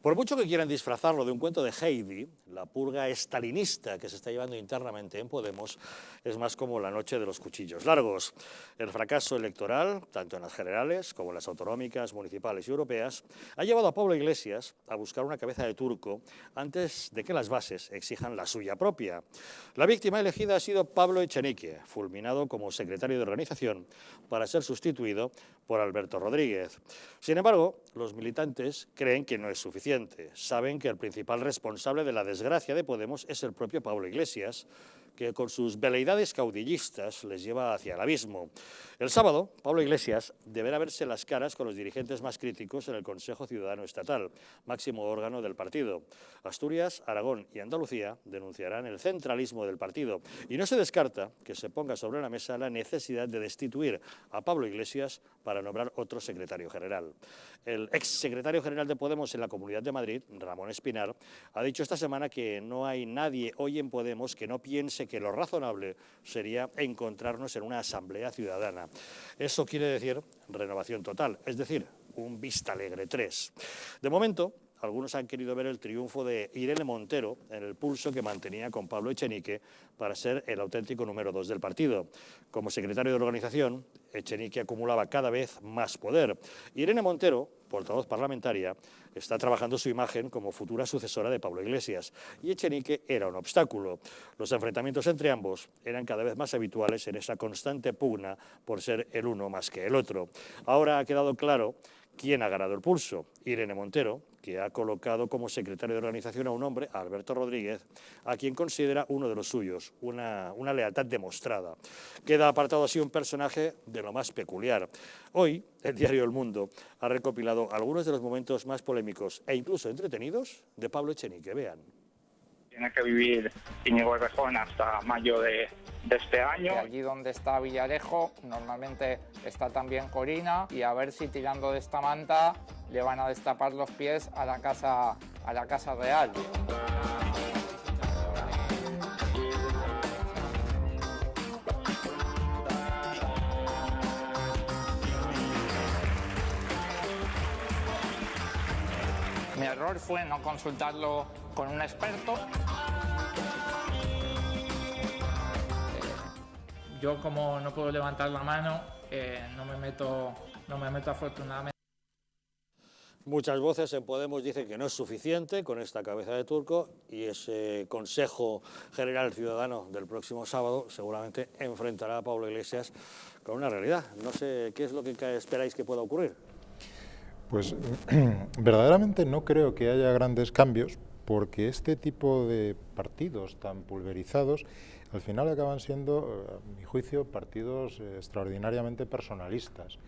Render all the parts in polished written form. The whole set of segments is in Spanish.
Por mucho que quieran disfrazarlo de un cuento de Heidi, la purga estalinista que se está llevando internamente en Podemos es más como la noche de los cuchillos largos. El fracaso electoral, tanto en las generales como en las autonómicas, municipales y europeas, ha llevado a Pablo Iglesias a buscar una cabeza de turco antes de que las bases exijan la suya propia. La víctima elegida ha sido Pablo Echenique, fulminado como secretario de organización para ser sustituido por Alberto Rodríguez. Sin embargo, los militantes creen que no es suficiente. Saben que el principal responsable de la desgracia de Podemos es el propio Pablo Iglesias, que con sus veleidades caudillistas les lleva hacia el abismo. El sábado, Pablo Iglesias deberá verse las caras con los dirigentes más críticos en el Consejo Ciudadano Estatal, máximo órgano del partido. Asturias, Aragón y Andalucía denunciarán el centralismo del partido y no se descarta que se ponga sobre la mesa la necesidad de destituir a Pablo Iglesias para nombrar otro secretario general. El exsecretario general de Podemos en la Comunidad de Madrid, Ramón Espinar, ha dicho esta semana que no hay nadie hoy en Podemos que no piense que lo razonable sería encontrarnos en una asamblea ciudadana. Eso quiere decir renovación total, es decir, un Vistalegre 3. De momento, algunos han querido ver el triunfo de Irene Montero en el pulso que mantenía con Pablo Echenique para ser el auténtico número 2 del partido. Como secretario de organización, Echenique acumulaba cada vez más poder. Irene Montero, portavoz parlamentaria, está trabajando su imagen como futura sucesora de Pablo Iglesias y Echenique era un obstáculo. Los enfrentamientos entre ambos eran cada vez más habituales en esa constante pugna por ser el uno más que el otro. Ahora ha quedado claro quién ha ganado el pulso. Irene Montero, que ha colocado como secretario de organización a un hombre, a Alberto Rodríguez, a quien considera uno de los suyos, una lealtad demostrada. Queda apartado así un personaje de lo más peculiar. Hoy, el diario El Mundo ha recopilado algunos de los momentos más polémicos e incluso entretenidos de Pablo Echenique. Vean. Tiene que vivir Íñigo Errejón hasta mayo de este año. Allí donde está Villarejo, normalmente está también Corina, y a ver si tirando de esta manta le van a destapar los pies a la Casa Real. Mi error fue no consultarlo con un experto. Yo, como no puedo levantar la mano, no me meto afortunadamente. Muchas voces en Podemos dicen que no es suficiente con esta cabeza de turco y ese Consejo General Ciudadano del próximo sábado seguramente enfrentará a Pablo Iglesias con una realidad. No sé qué es lo que esperáis que pueda ocurrir. Pues verdaderamente no creo que haya grandes cambios, porque este tipo de partidos tan pulverizados al final acaban siendo, a mi juicio, partidos extraordinariamente personalistas.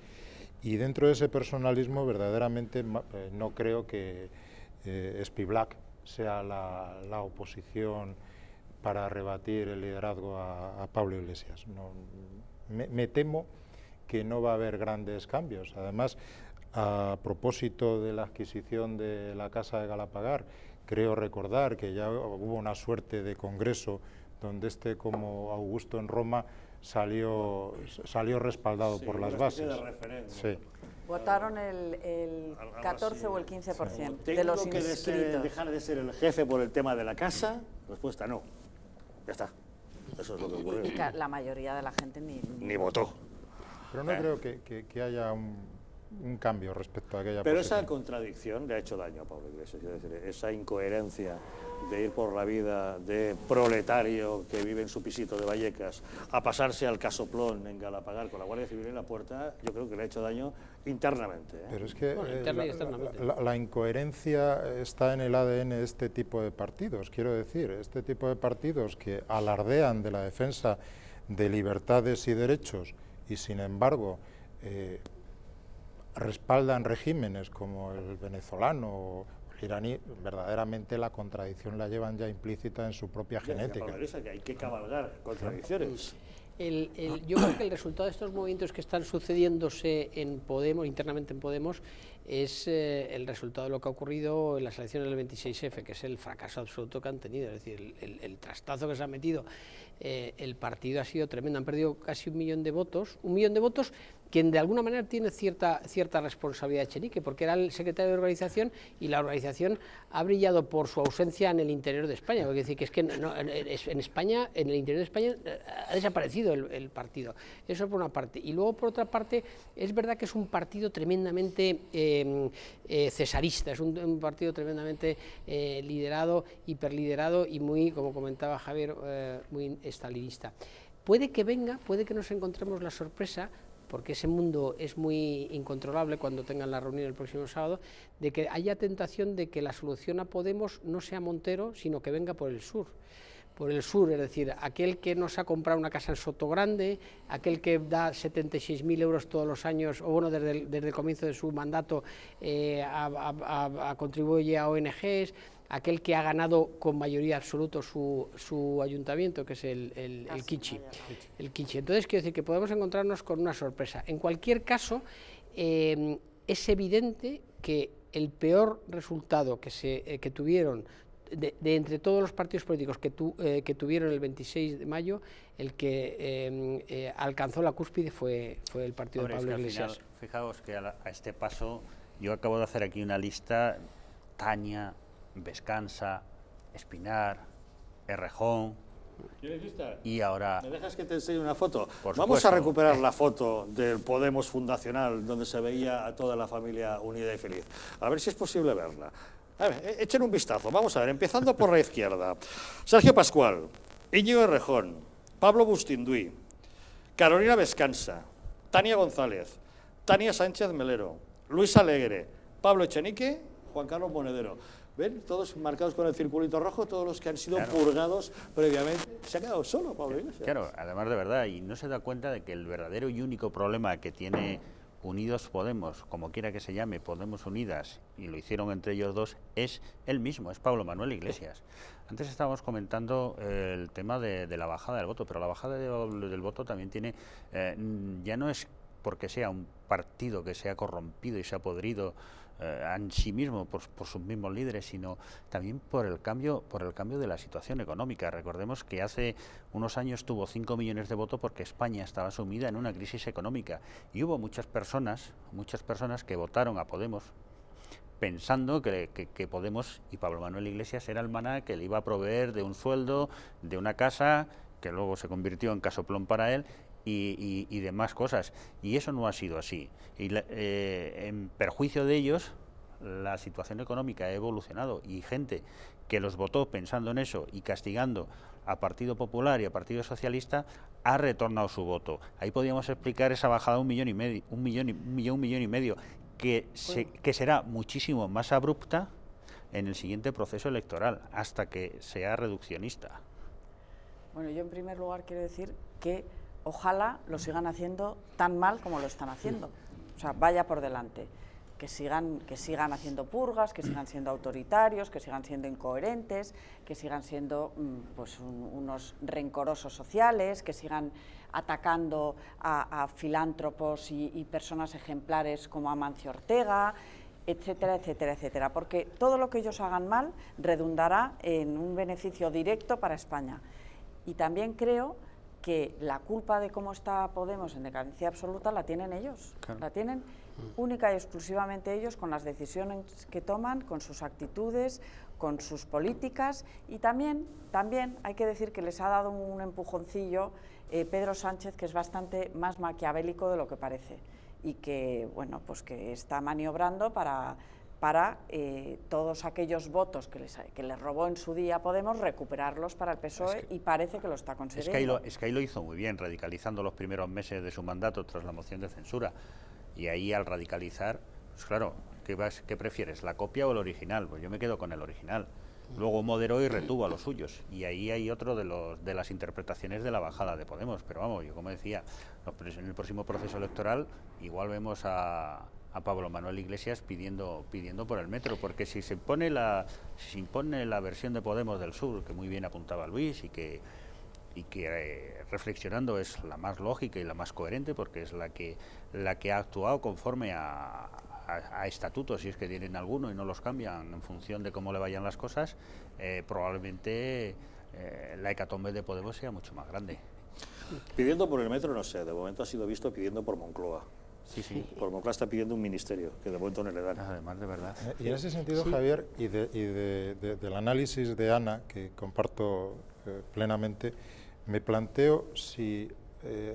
Y dentro de ese personalismo verdaderamente no creo que Spivak sea la oposición para rebatir el liderazgo a Pablo Iglesias. No, me temo que no va a haber grandes cambios. Además, a propósito de la adquisición de la Casa de Galapagar, creo recordar que ya hubo una suerte de congreso donde como Augusto en Roma salió respaldado por las bases. Sí. Votaron el 14 o el 15% de los inscritos. ¿Tengo que dejar de ser el jefe por el tema de la casa? Respuesta no. Ya está. Eso es lo que ocurrió. Y la mayoría de la gente ni votó. Pero no creo que haya un cambio respecto a aquella Pero posición. esa contradicción le ha hecho daño a Pablo Iglesias, es decir, esa incoherencia de ir por la vida de proletario que vive en su pisito de Vallecas a pasarse al casoplón en Galapagar con la Guardia Civil en la puerta, yo creo que le ha hecho daño internamente. Pero es que interna y externamente. La incoherencia está en el ADN de este tipo de partidos. Quiero decir, este tipo de partidos que alardean de la defensa de libertades y derechos y, sin embargo, respaldan regímenes como el venezolano o el iraní, verdaderamente la contradicción la llevan ya implícita en su propia genética. Que hay que cabalgar contradicciones. Yo creo que el resultado de estos movimientos que están sucediéndose en Podemos, internamente en Podemos, es el resultado de lo que ha ocurrido en las elecciones del 26F, que es el fracaso absoluto que han tenido, es decir, el trastazo que se ha metido. El partido ha sido tremendo, han perdido casi 1 millón de votos, quien de alguna manera tiene cierta responsabilidad Echenique, porque era el secretario de organización y la organización ha brillado por su ausencia en el interior de España. Porque decir que es que en España, en el interior de España, ha desaparecido el partido. Eso por una parte. Y luego, por otra parte, es verdad que es un partido tremendamente cesarista, es un partido tremendamente liderado, hiperliderado y muy, como comentaba Javier, muy estalinista. Puede que venga, puede que nos encontremos la sorpresa, porque ese mundo es muy incontrolable cuando tengan la reunión el próximo sábado, de que haya tentación de que la solución a Podemos no sea Montero, sino que venga por el sur. Por el sur, es decir, aquel que nos ha comprado una casa en Sotogrande, aquel que da 76.000 euros todos los años, o bueno, desde el comienzo de su mandato, contribuye a ONGs, aquel que ha ganado con mayoría absoluta su ayuntamiento, que es el Kichi. Entonces, quiero decir que podemos encontrarnos con una sorpresa. En cualquier caso, es evidente que el peor resultado que tuvieron de entre todos los partidos políticos que tuvieron el 26 de mayo, el que alcanzó la cúspide fue el partido de Pablo Iglesias. Final, fijaos que a este paso, yo acabo de hacer aquí una lista: Tania, Vescansa, Espinar, Errejón. ¿Quieres lista? Y ahora... ¿Me dejas que te enseñe una foto? Por Vamos supuesto. a recuperar la foto del Podemos fundacional, donde se veía a toda la familia unida y feliz. A ver si es posible verla. A ver, echen un vistazo. Vamos a ver, empezando por la izquierda. Sergio Pascual, Íñigo Errejón, Pablo Bustinduy, Carolina Vescansa, Tania González, Tania Sánchez Melero, Luis Alegre, Pablo Echenique, Juan Carlos Monedero. ¿Ven? Todos marcados con el circulito rojo, todos los que han sido purgados previamente. Se ha quedado solo Pablo Iglesias. Claro, además de verdad, y no se da cuenta de que el verdadero y único problema que tiene Unidos Podemos, como quiera que se llame, Podemos Unidas, y lo hicieron entre ellos dos, es el mismo, es Pablo Manuel Iglesias. Antes estábamos comentando el tema de la bajada del voto, pero la bajada del voto también tiene, ya no es porque sea un partido que se ha corrompido y se ha podrido en sí mismo por sus mismos líderes, sino también por el cambio de la situación económica. Recordemos que hace unos años tuvo 5 millones de votos porque España estaba sumida en una crisis económica y hubo muchas personas que votaron a Podemos pensando que Podemos y Pablo Manuel Iglesias era el maná que le iba a proveer de un sueldo, de una casa, que luego se convirtió en casoplón para él, y demás cosas, y eso no ha sido así, y en perjuicio de ellos la situación económica ha evolucionado, y gente que los votó pensando en eso y castigando a Partido Popular y a Partido Socialista ha retornado su voto. Ahí podríamos explicar esa bajada de 1,5 millones, que será muchísimo más abrupta en el siguiente proceso electoral, hasta que sea reduccionista. Bueno, yo en primer lugar quiero decir que ojalá lo sigan haciendo tan mal como lo están haciendo. O sea, vaya por delante. Que sigan haciendo purgas, que sigan siendo autoritarios, que sigan siendo incoherentes, que sigan siendo unos rencorosos sociales, que sigan atacando a filántropos y personas ejemplares como Amancio Ortega, etcétera, etcétera, etcétera. Porque todo lo que ellos hagan mal redundará en un beneficio directo para España. Y también creo que la culpa de cómo está Podemos en decadencia absoluta la tienen ellos, claro. La tienen única y exclusivamente ellos, con las decisiones que toman, con sus actitudes, con sus políticas, y también hay que decir que les ha dado un empujoncillo Pedro Sánchez, que es bastante más maquiavélico de lo que parece, y que, bueno, pues que está maniobrando para todos aquellos votos que les robó en su día Podemos, recuperarlos para el PSOE, y parece que lo está consiguiendo. Es que ahí lo hizo muy bien, radicalizando los primeros meses de su mandato tras la moción de censura. Y ahí, al radicalizar, pues claro, ¿qué prefieres, la copia o el original? Pues yo me quedo con el original. Luego moderó y retuvo a los suyos. Y ahí hay otro de las interpretaciones de la bajada de Podemos. Pero vamos, yo como decía, en el próximo proceso electoral igual vemos a Pablo Manuel Iglesias pidiendo por el metro, porque si se impone la versión de Podemos del Sur, que muy bien apuntaba Luis, y que reflexionando es la más lógica y la más coherente, porque es la que ha actuado conforme a estatutos, si es que tienen alguno y no los cambian en función de cómo le vayan las cosas, probablemente la hecatombe de Podemos sea mucho más grande. Pidiendo por el metro, no sé, de momento ha sido visto pidiendo por Moncloa. Por Moncloa está pidiendo un ministerio, que de momento no le dan. Además, de verdad. Y en ese sentido, Javier, y del análisis de Ana, que comparto plenamente, me planteo si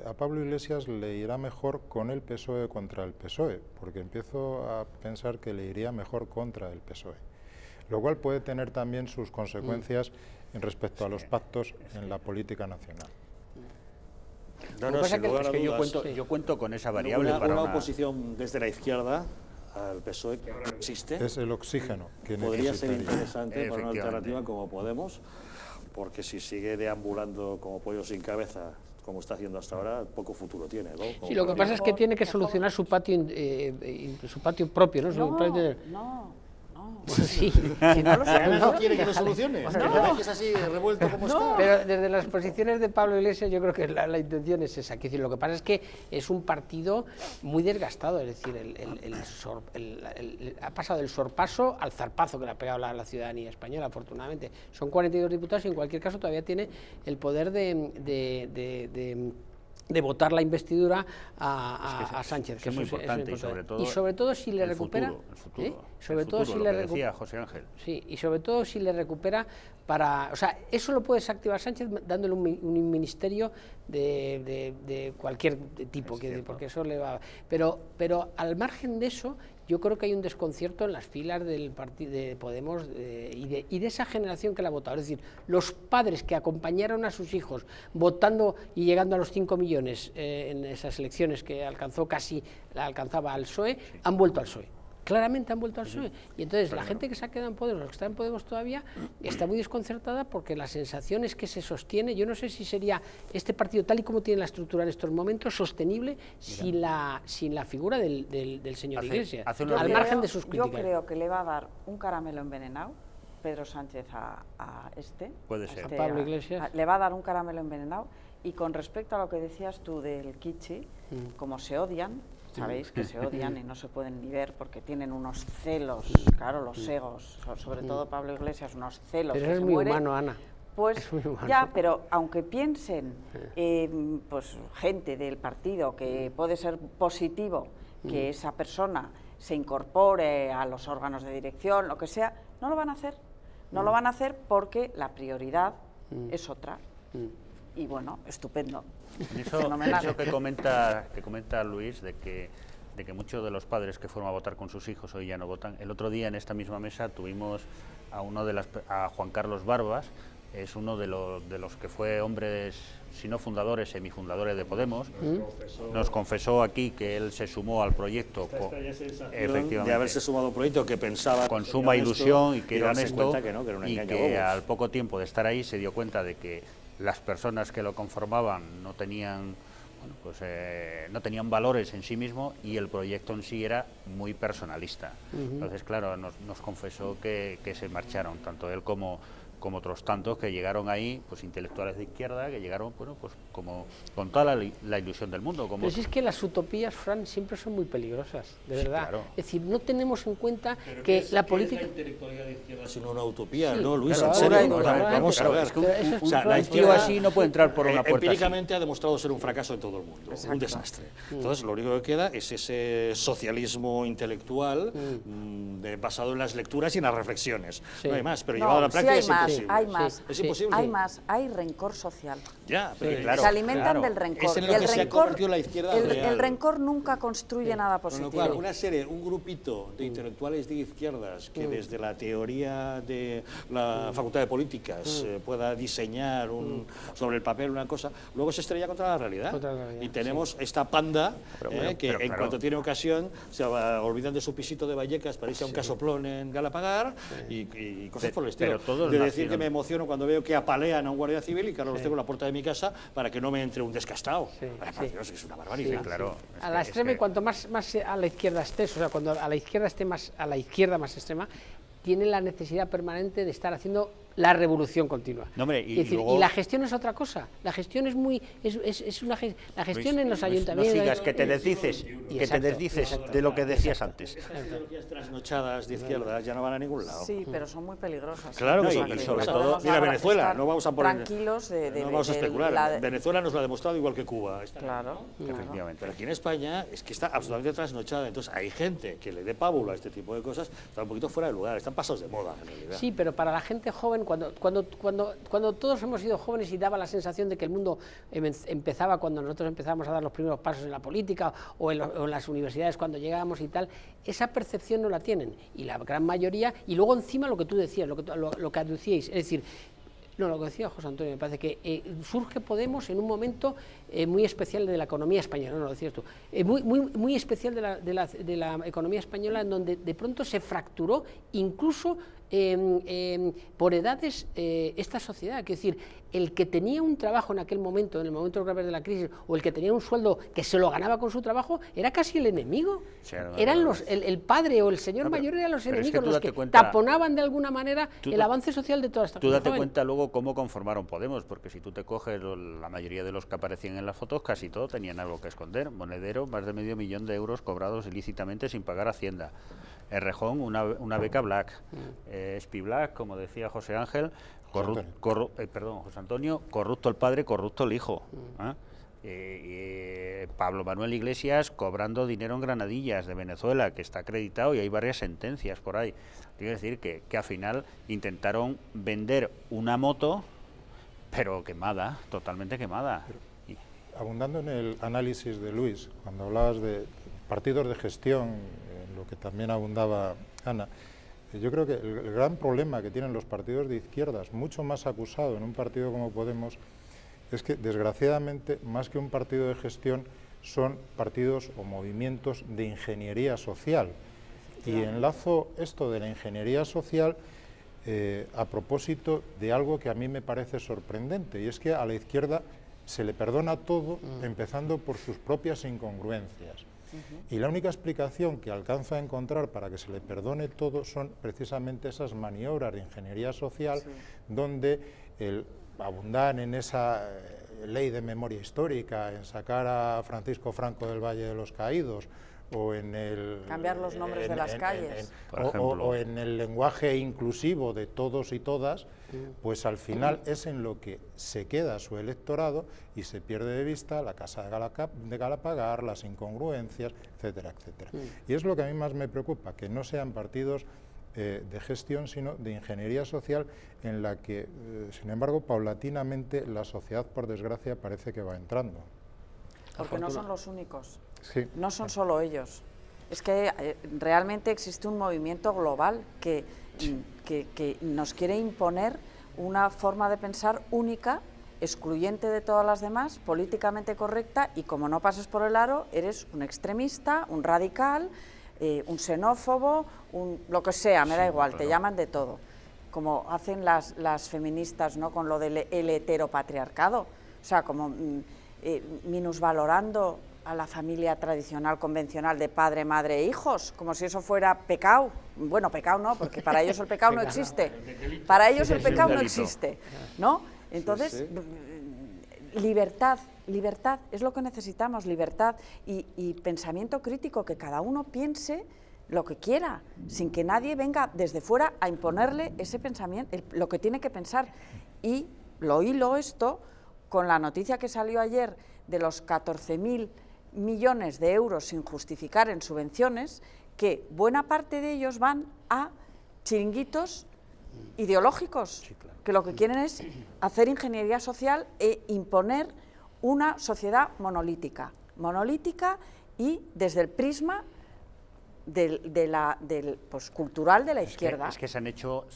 a Pablo Iglesias le irá mejor con el PSOE contra el PSOE, porque empiezo a pensar que le iría mejor contra el PSOE, lo cual puede tener también sus consecuencias en respecto a los pactos en la política nacional. No, sin lugar a dudas. Yo cuento con esa variable para una oposición desde la izquierda al PSOE, que ahora no existe. Es el oxígeno que podría ser necesitaría. interesante para una alternativa como Podemos, porque si sigue deambulando como pollo sin cabeza, como está haciendo hasta ahora, poco futuro tiene, ¿no? Sí, lo que pasa es que tiene que solucionar su patio propio, ¿no? No. Sí, no lo sé. ¿No quiere que lo solucione? ¿Que es así revuelto como está? Pero desde las posiciones de Pablo Iglesias yo creo que la intención es esa. Decir, lo que pasa es que es un partido muy desgastado, es decir, ha pasado del sorpaso al zarpazo que le ha pegado la ciudadanía española, afortunadamente. Son 42 diputados y en cualquier caso todavía tiene el poder de votar la investidura a Sánchez, que es muy importante, y sobre todo si le recupera decía José Ángel. Sí, y sobre todo si le recupera o sea, eso lo puede desactivar Sánchez dándole un ministerio de cualquier tipo, porque eso le va. Pero al margen de eso, yo creo que hay un desconcierto en las filas del partido de Podemos y de esa generación que la ha votado. Es decir, los padres que acompañaron a sus hijos votando y llegando a los 5 millones en esas elecciones que alcanzaba al PSOE, han vuelto al PSOE. Claramente han vuelto al PSOE. Y entonces la gente que se ha quedado en Podemos, los que están en Podemos todavía, está muy desconcertada porque la sensación es que se sostiene. Yo no sé si sería este partido, tal y como tiene la estructura en estos momentos, sostenible sin la figura del señor Iglesias, al margen de sus críticas. Yo creo que le va a dar un caramelo envenenado Pedro Sánchez a Pablo Iglesias. Le va a dar un caramelo envenenado. Y con respecto a lo que decías tú del Kichi, como se odian, sabéis que se odian y no se pueden ni ver porque tienen unos celos, claro, los egos, sobre todo Pablo Iglesias, unos celos. Pero que es se muy muere. humano, Ana. Pues ya, pero aunque piensen pues gente del partido que puede ser positivo que esa persona se incorpore a los órganos de dirección, lo que sea, no lo van a hacer. No lo van a hacer porque la prioridad es otra. Y bueno, estupendo. Eso que comenta Luis, de que muchos de los padres que fueron a votar con sus hijos hoy ya no votan. El otro día en esta misma mesa tuvimos a Juan Carlos Barbas, es uno de los que fue hombres, si no fundadores, semifundadores de Podemos. Nos confesó aquí que él se sumó al proyecto efectivamente, de haberse sumado a un proyecto que pensaba con suma ilusión y que era honesto, y que al poco tiempo de estar ahí se dio cuenta de que las personas que lo conformaban no tenían valores en sí mismo y el proyecto en sí era muy personalista. Entonces, claro, nos confesó que se marcharon, tanto él como otros tantos que llegaron ahí, pues intelectuales de izquierda, que llegaron, bueno, pues como con toda la ilusión del mundo. Pero si es que las utopías, Fran, siempre son muy peligrosas, de verdad. Claro. Es decir, no tenemos en cuenta que la política... ¿Qué es la intelectualidad de izquierda sino una utopía? Sí, no, Luis, claro, en serio, vamos a ver. Es que O sea, la tío así no puede entrar por una puerta empíricamente ha demostrado ser un fracaso en todo el mundo, un desastre. Entonces, lo único que queda es ese socialismo intelectual basado en las lecturas y en las reflexiones. No hay más, pero llevado a la práctica es imposible. Hay más. Es imposible. Hay más, hay rencor social. Ya, pero claro, se alimentan del rencor. Es en lo y el que rencor, se ha convertido la izquierda real. El rencor nunca construye nada positivo. Con lo cual, un grupito de intelectuales de izquierdas que desde la teoría de la Facultad de Políticas pueda diseñar sobre el papel una cosa, luego se estrella contra la realidad. Y tenemos esta panda que en cuanto tiene ocasión se olvidan de su pisito de Vallecas para irse a un casoplón en Galapagar y cosas por el estilo. De decir que me emociono cuando veo que apalean a un guardia civil y que ahora los tengo en la puerta de mi casa para que no me entre un descastado. Dios, es una barbaridad. Claro. A la extrema, y cuanto más a la izquierda estés, o sea, cuando a la izquierda esté más a la izquierda más extrema, tiene la necesidad permanente de estar haciendo la revolución continua. No, hombre, Es decir, y la gestión es otra cosa. La gestión es muy... la gestión en los ayuntamientos... No sigas, que te desdices de lo que decías antes. Esas ideologías trasnochadas de izquierdas ya no van a ningún lado. Sí, pero son muy peligrosas. Claro que No, son y peligrosas. sobre todo- Mira, Venezuela, no vamos a poner... tranquilos no vamos a especular. Venezuela nos lo ha demostrado igual que Cuba. Claro. Efectivamente. Pero aquí en España es que está absolutamente trasnochada. Entonces hay gente que le dé pábulo a este tipo de cosas, está un poquito fuera de lugar, están pasados de moda en realidad. Sí, pero para la gente joven, cuando todos hemos sido jóvenes y daba la sensación de que el mundo empezaba cuando nosotros empezábamos a dar los primeros pasos en la política o en las universidades cuando llegábamos y tal, esa percepción no la tienen. Y la gran mayoría, y luego encima lo que tú decías, lo que aducíais, es decir, no, lo que decía José Antonio, me parece que surge Podemos en un momento muy especial de la economía española, no lo decías tú, muy especial de la economía española, en donde de pronto se fracturó incluso por edades esta sociedad. Quiero decir, el que tenía un trabajo en aquel momento, en el momento grave de la crisis, o el que tenía un sueldo que se lo ganaba con su trabajo, era casi el enemigo. Sí, Eran el padre o el señor mayor eran los enemigos, los que taponaban de alguna manera el avance social de toda esta Tú date joven. cuenta luego cómo conformaron Podemos, porque si tú te coges la mayoría de los que aparecían en las fotos, casi todos tenían algo que esconder. Monedero, más de $500.000 de euros cobrados ilícitamente sin pagar Hacienda. Errejón, una beca Black. Spiblack, como decía José Ángel, José Antonio, corrupto el padre, corrupto el hijo. Pablo Manuel Iglesias cobrando dinero en Granadillas de Venezuela, que está acreditado y hay varias sentencias por ahí. Quiero decir que al final intentaron vender una moto, pero quemada, totalmente quemada. Abundando en el análisis de Luis, cuando hablabas de partidos de gestión, en lo que también abundaba Ana, yo creo que el gran problema que tienen los partidos de izquierdas, mucho más acusado en un partido como Podemos, es que desgraciadamente, más que un partido de gestión, son partidos o movimientos de ingeniería social. Y enlazo esto de la ingeniería social a propósito de algo que a mí me parece sorprendente, y es que a la izquierda se le perdona todo, empezando por sus propias incongruencias. Y la única explicación que alcanza a encontrar para que se le perdone todo son precisamente esas maniobras de ingeniería social, donde abundar en esa ley de memoria histórica, en sacar a Francisco Franco del Valle de los Caídos, o en el... cambiar los nombres de las calles. O en el lenguaje inclusivo de todos y todas, pues al final es en lo que se queda su electorado y se pierde de vista la casa de Galapagar, las incongruencias, etcétera, etcétera. Y es lo que a mí más me preocupa, que no sean partidos de gestión, sino de ingeniería social, en la que, sin embargo, paulatinamente la sociedad, por desgracia, parece que va entrando. Porque no son los únicos, sí. No son solo ellos. Es que realmente existe un movimiento global que nos quiere imponer una forma de pensar única, excluyente de todas las demás, políticamente correcta, y como no pases por el aro, eres un extremista, un radical, un xenófobo, lo que sea, me da igual, te llaman de todo. Como hacen las feministas, ¿no?, con lo del heteropatriarcado, o sea, como minusvalorando a la familia tradicional, convencional de padre, madre e hijos, como si eso fuera pecado. Bueno, pecado no, porque para ellos el pecado no existe. Para ellos el pecado no existe, ¿no? Entonces, libertad es lo que necesitamos, libertad y pensamiento crítico, que cada uno piense lo que quiera, sin que nadie venga desde fuera a imponerle ese pensamiento, lo que tiene que pensar. Y lo hilo esto con la noticia que salió ayer de los 14.000 millones de euros sin justificar en subvenciones, que buena parte de ellos van a chiringuitos ideológicos, sí, claro, que lo que quieren es hacer ingeniería social e imponer una sociedad monolítica y desde el prisma pues, cultural de la izquierda. Es que se han hecho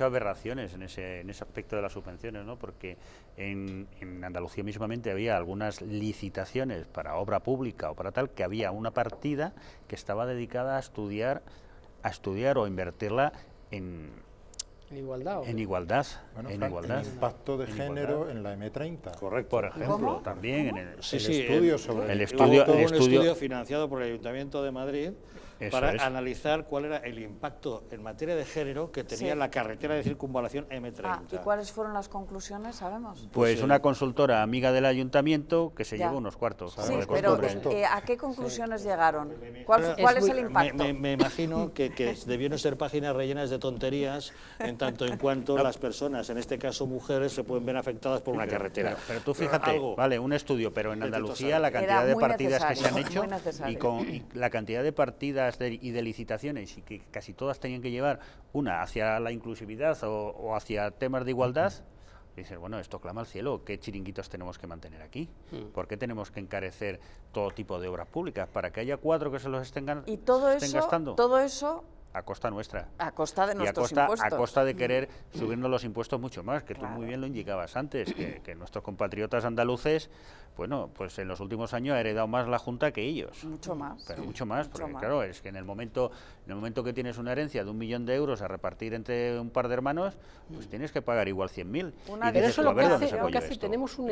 aberraciones en ese aspecto de las subvenciones, ¿no? Porque en Andalucía mismamente había algunas licitaciones para obra pública o para tal, que había una partida que estaba dedicada a estudiar o invertirla en igualdad. Bueno, en igualdad. El impacto de género en la M30. Correcto. Por ejemplo, ¿Cómo? también en el Sí, estudio sobre un estudio financiado por el Ayuntamiento de Madrid, para analizar cuál era el impacto en materia de género que tenía la carretera de circunvalación M30. ¿Y cuáles fueron las conclusiones, sabemos? Pues una consultora amiga del ayuntamiento que se llevó unos cuartos. Sí, pero ¿a qué conclusiones llegaron? ¿Cuál es el impacto? Me imagino que debieron ser páginas rellenas de tonterías en tanto en cuanto las personas, en este caso mujeres, se pueden ver afectadas por una carretera. Pero tú fíjate, vale, un estudio, pero en Andalucía la cantidad de partidas que se han hecho y la cantidad de partidas y de licitaciones, y que casi todas tenían que llevar una hacia la inclusividad o hacia temas de igualdad, dices, bueno, esto clama al cielo, ¿qué chiringuitos tenemos que mantener aquí? ¿Por qué tenemos que encarecer todo tipo de obras públicas? ¿Para que haya 4 que se los estén gastando? Todo eso a costa nuestra. A costa de nuestros impuestos. A costa de querer subirnos los impuestos mucho más, que tú muy bien lo indicabas antes, que nuestros compatriotas andaluces, bueno, pues en los últimos años ha heredado más la Junta que ellos. Mucho más. Pero mucho más, porque claro, es que en el momento que tienes una herencia de 1 millón de euros a repartir entre un par de hermanos, pues tienes que pagar igual 100.000. Pero eso lo que hace, tenemos un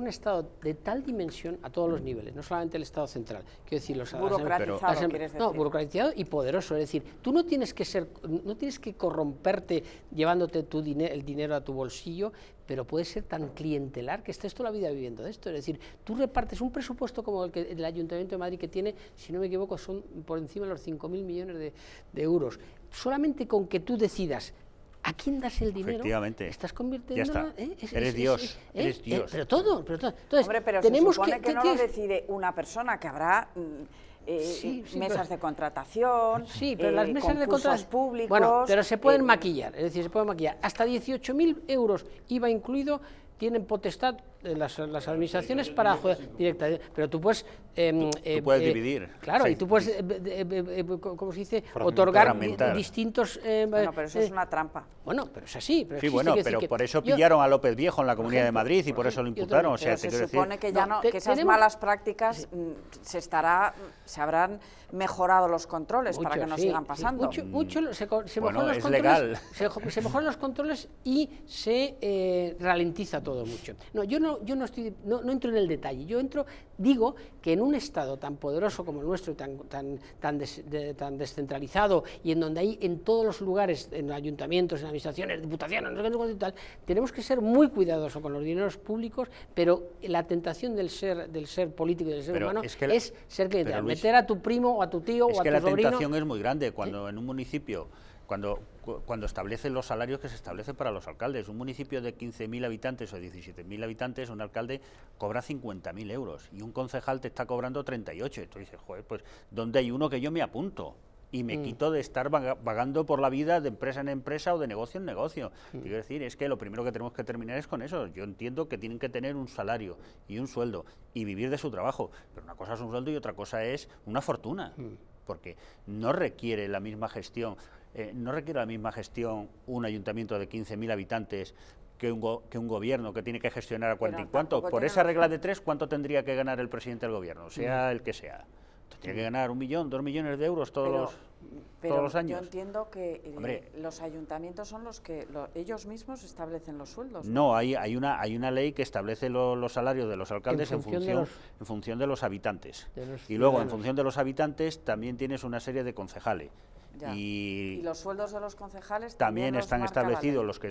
Estado de tal dimensión a todos los niveles, no solamente el Estado central, quiero decir, burocratizado, quieres decir. No, burocratizado y poderoso, es decir, tú no tienes que corromperte llevándote el dinero a tu bolsillo, pero puede ser tan clientelar que estés toda la vida viviendo de esto. Es decir, tú repartes un presupuesto como el que el Ayuntamiento de Madrid, que tiene, si no me equivoco, son por encima de los 5.000 millones de euros. Solamente con que tú decidas ¿a quién das el dinero? Efectivamente. Estás convirtiendo... Ya está. Eres Dios. Eres Dios. Pero todo. Entonces, hombre, pero tenemos se supone que no lo decide una persona, que habrá... mesas de contratación, pero las mesas de contratación públicos... Bueno, pero se pueden maquillar, es decir, se pueden maquillar. Hasta 18.000 euros IVA incluido tienen potestad las administraciones para directamente, pero tú puedes... tú puedes dividir. Claro, y tú puedes, ¿cómo se dice? Otorgar distintos... bueno, pero eso es una trampa. Bueno, pero es así. Pero sí, bueno, pero por eso pillaron a López Viejo en la Comunidad de Madrid y por eso lo imputaron. Pero se supone que ya no, que esas malas prácticas se habrán mejorado los controles para que no sigan pasando. Se mejoran los controles, legal. Se mejoran los controles y se ralentiza todo mucho. No, yo no entro en el detalle, digo que en un Estado tan poderoso como el nuestro, tan descentralizado, y en donde hay en todos los lugares, en ayuntamientos, en administraciones, diputaciones, tenemos que ser muy cuidadosos con los dineros públicos, pero la tentación del ser político y del ser humano es ser clientelar, meter a tu primo o a tu tío o a tu sobrino. Es que la tentación es muy grande cuando en un municipio... Cuando establecen los salarios que se establecen para los alcaldes. Un municipio de 15.000 habitantes o 17.000 habitantes, un alcalde cobra 50.000 euros y un concejal te está cobrando 38. Entonces dices, joder, pues ¿dónde hay uno que yo me apunto? Y me quito de estar vagando por la vida de empresa en empresa o de negocio en negocio. Quiero decir, es que lo primero que tenemos que terminar es con eso. Yo entiendo que tienen que tener un salario y un sueldo y vivir de su trabajo, pero una cosa es un sueldo y otra cosa es una fortuna, porque no requiere la misma gestión. No requiere la misma gestión un ayuntamiento de 15.000 habitantes que un gobierno que tiene que gestionar a cuánto y cuánto. Por esa regla de 3, ¿cuánto tendría que ganar el presidente del gobierno? Sea el que sea. Tiene que ganar 1 millón, 2 millones de euros todos los años. Yo entiendo que los ayuntamientos son los que ellos mismos establecen los sueldos. No, hay una ley que establece los salarios de los alcaldes en función de los habitantes. Y luego, en función de los habitantes, también tienes una serie de concejales. Y los sueldos de los concejales también están establecidos los que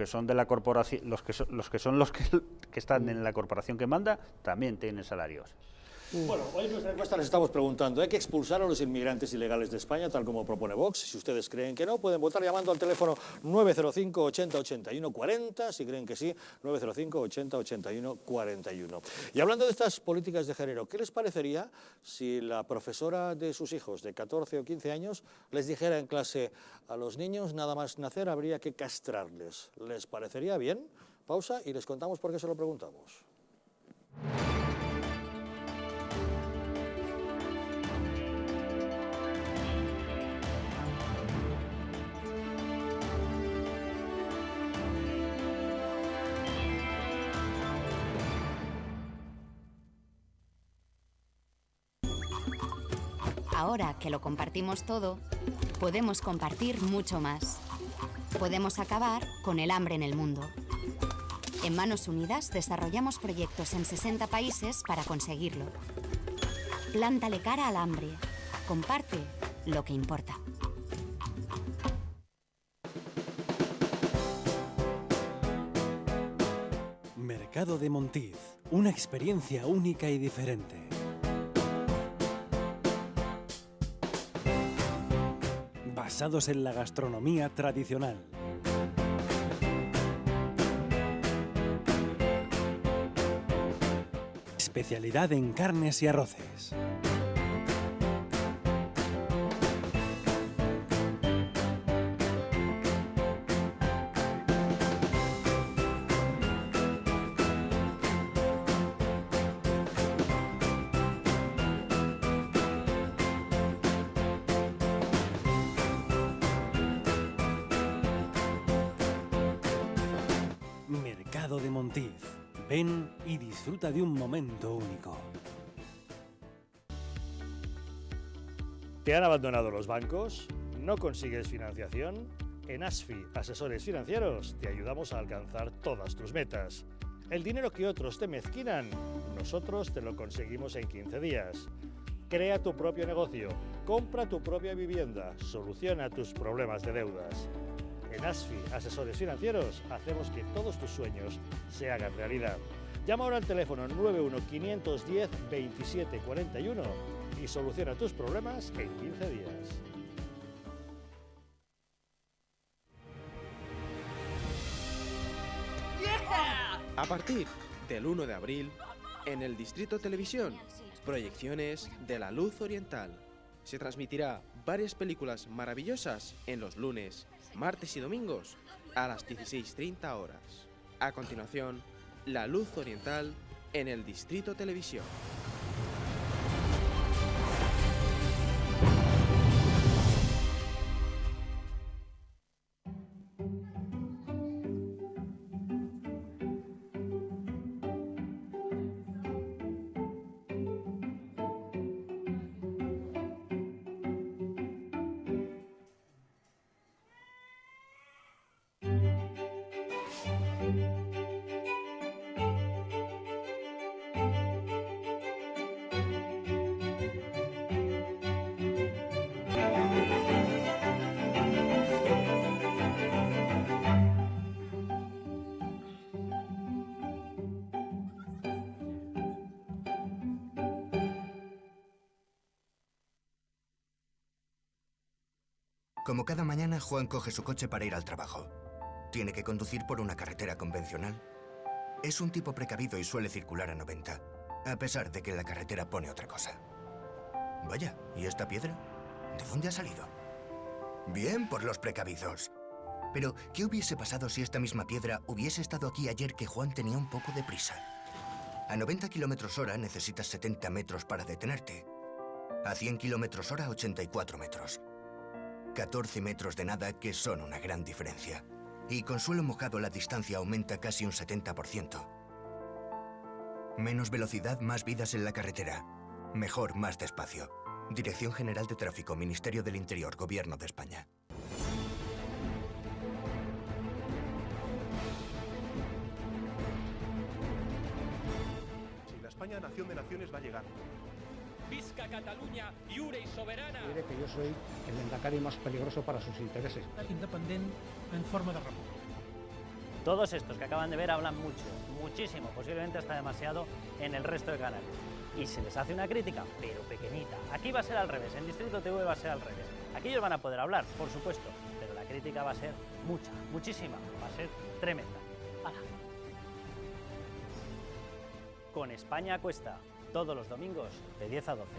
son de la corporación, los que están en la corporación que manda, también tienen salarios. Bueno, hoy en nuestra encuesta les estamos preguntando, ¿hay que expulsar a los inmigrantes ilegales de España, tal como propone Vox? Si ustedes creen que no, pueden votar llamando al teléfono 905 80 81 40, si creen que sí, 905 80 81 41. Y hablando de estas políticas de género, ¿qué les parecería si la profesora de sus hijos de 14 o 15 años les dijera en clase, a los niños nada más nacer habría que castrarles? ¿Les parecería bien? Pausa y les contamos por qué se lo preguntamos. Ahora que lo compartimos todo, podemos compartir mucho más. Podemos acabar con el hambre en el mundo. En Manos Unidas desarrollamos proyectos en 60 países para conseguirlo. Plántale cara al hambre. Comparte lo que importa. Mercado de Montiz, una experiencia única y diferente. Basados en la gastronomía tradicional. Especialidad en carnes y arroces. Mercado de Montiz. Ven y disfruta de un momento único. ¿Te han abandonado los bancos? ¿No consigues financiación? En ASFI, Asesores Financieros, te ayudamos a alcanzar todas tus metas. El dinero que otros te mezquinan, nosotros te lo conseguimos en 15 días. Crea tu propio negocio, compra tu propia vivienda, soluciona tus problemas de deudas. En ASFI, Asesores Financieros, hacemos que todos tus sueños se hagan realidad. Llama ahora al teléfono 91-510-2741 y soluciona tus problemas en 15 días. A partir del 1 de abril, en el Distrito Televisión, proyecciones de La Luz Oriental. Se transmitirá varias películas maravillosas en los lunes, martes y domingos a las 16:30 horas. A continuación, La Luz Oriental en el Distrito Televisión. Como cada mañana, Juan coge su coche para ir al trabajo. Tiene que conducir por una carretera convencional. Es un tipo precavido y suele circular a 90, a pesar de que la carretera pone otra cosa. Vaya, ¿y esta piedra? ¿De dónde ha salido? Bien por los precavidos. Pero, ¿qué hubiese pasado si esta misma piedra hubiese estado aquí ayer que Juan tenía un poco de prisa? A 90 km/h necesitas 70 metros para detenerte. A 100 km/h, 84 metros. 14 metros de nada que son una gran diferencia. Y con suelo mojado la distancia aumenta casi un 70%. Menos velocidad, más vidas en la carretera. Mejor, más despacio. Dirección General de Tráfico, Ministerio del Interior, Gobierno de España. Si la España nación de naciones va a llegar. Visca Catalunya, lliure i soberana. Diré que yo soy el lehendakari más peligroso para sus intereses. Independiente en forma de república. Todos estos que acaban de ver hablan mucho, muchísimo, posiblemente hasta demasiado en el resto de canales. Y se les hace una crítica, pero pequeñita. Aquí va a ser al revés, en Distrito TV va a ser al revés. Aquí ellos van a poder hablar, por supuesto, pero la crítica va a ser mucha, muchísima, va a ser tremenda. ¡Hala! Con España Cuesta, todos los domingos de 10 a 12.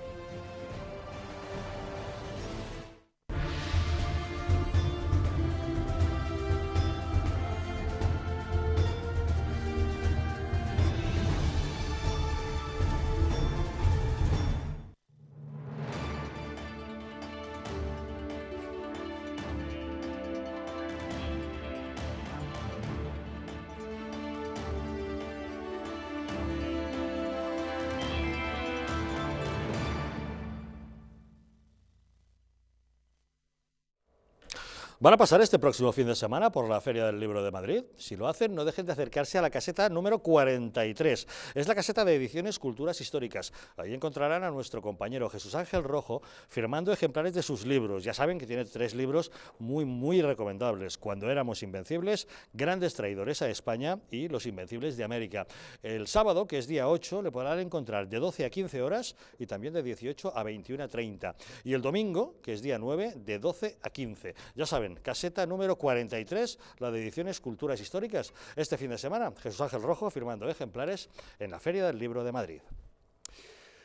¿Van a pasar este próximo fin de semana por la Feria del Libro de Madrid? Si lo hacen, no dejen de acercarse a la caseta número 43. Es la caseta de Ediciones Culturas Históricas. Ahí encontrarán a nuestro compañero Jesús Ángel Rojo firmando ejemplares de sus libros. Ya saben que tiene 3 libros muy recomendables. Cuando éramos invencibles, Grandes traidores a España y Los Invencibles de América. El sábado, que es día 8, le podrán encontrar de 12 a 15 horas y también de 18 a 21:30. Y el domingo, que es día 9, de 12 a 15. Ya saben, caseta número 43, la de Ediciones Culturas Históricas. Este fin de semana, Jesús Ángel Rojo firmando ejemplares en la Feria del Libro de Madrid.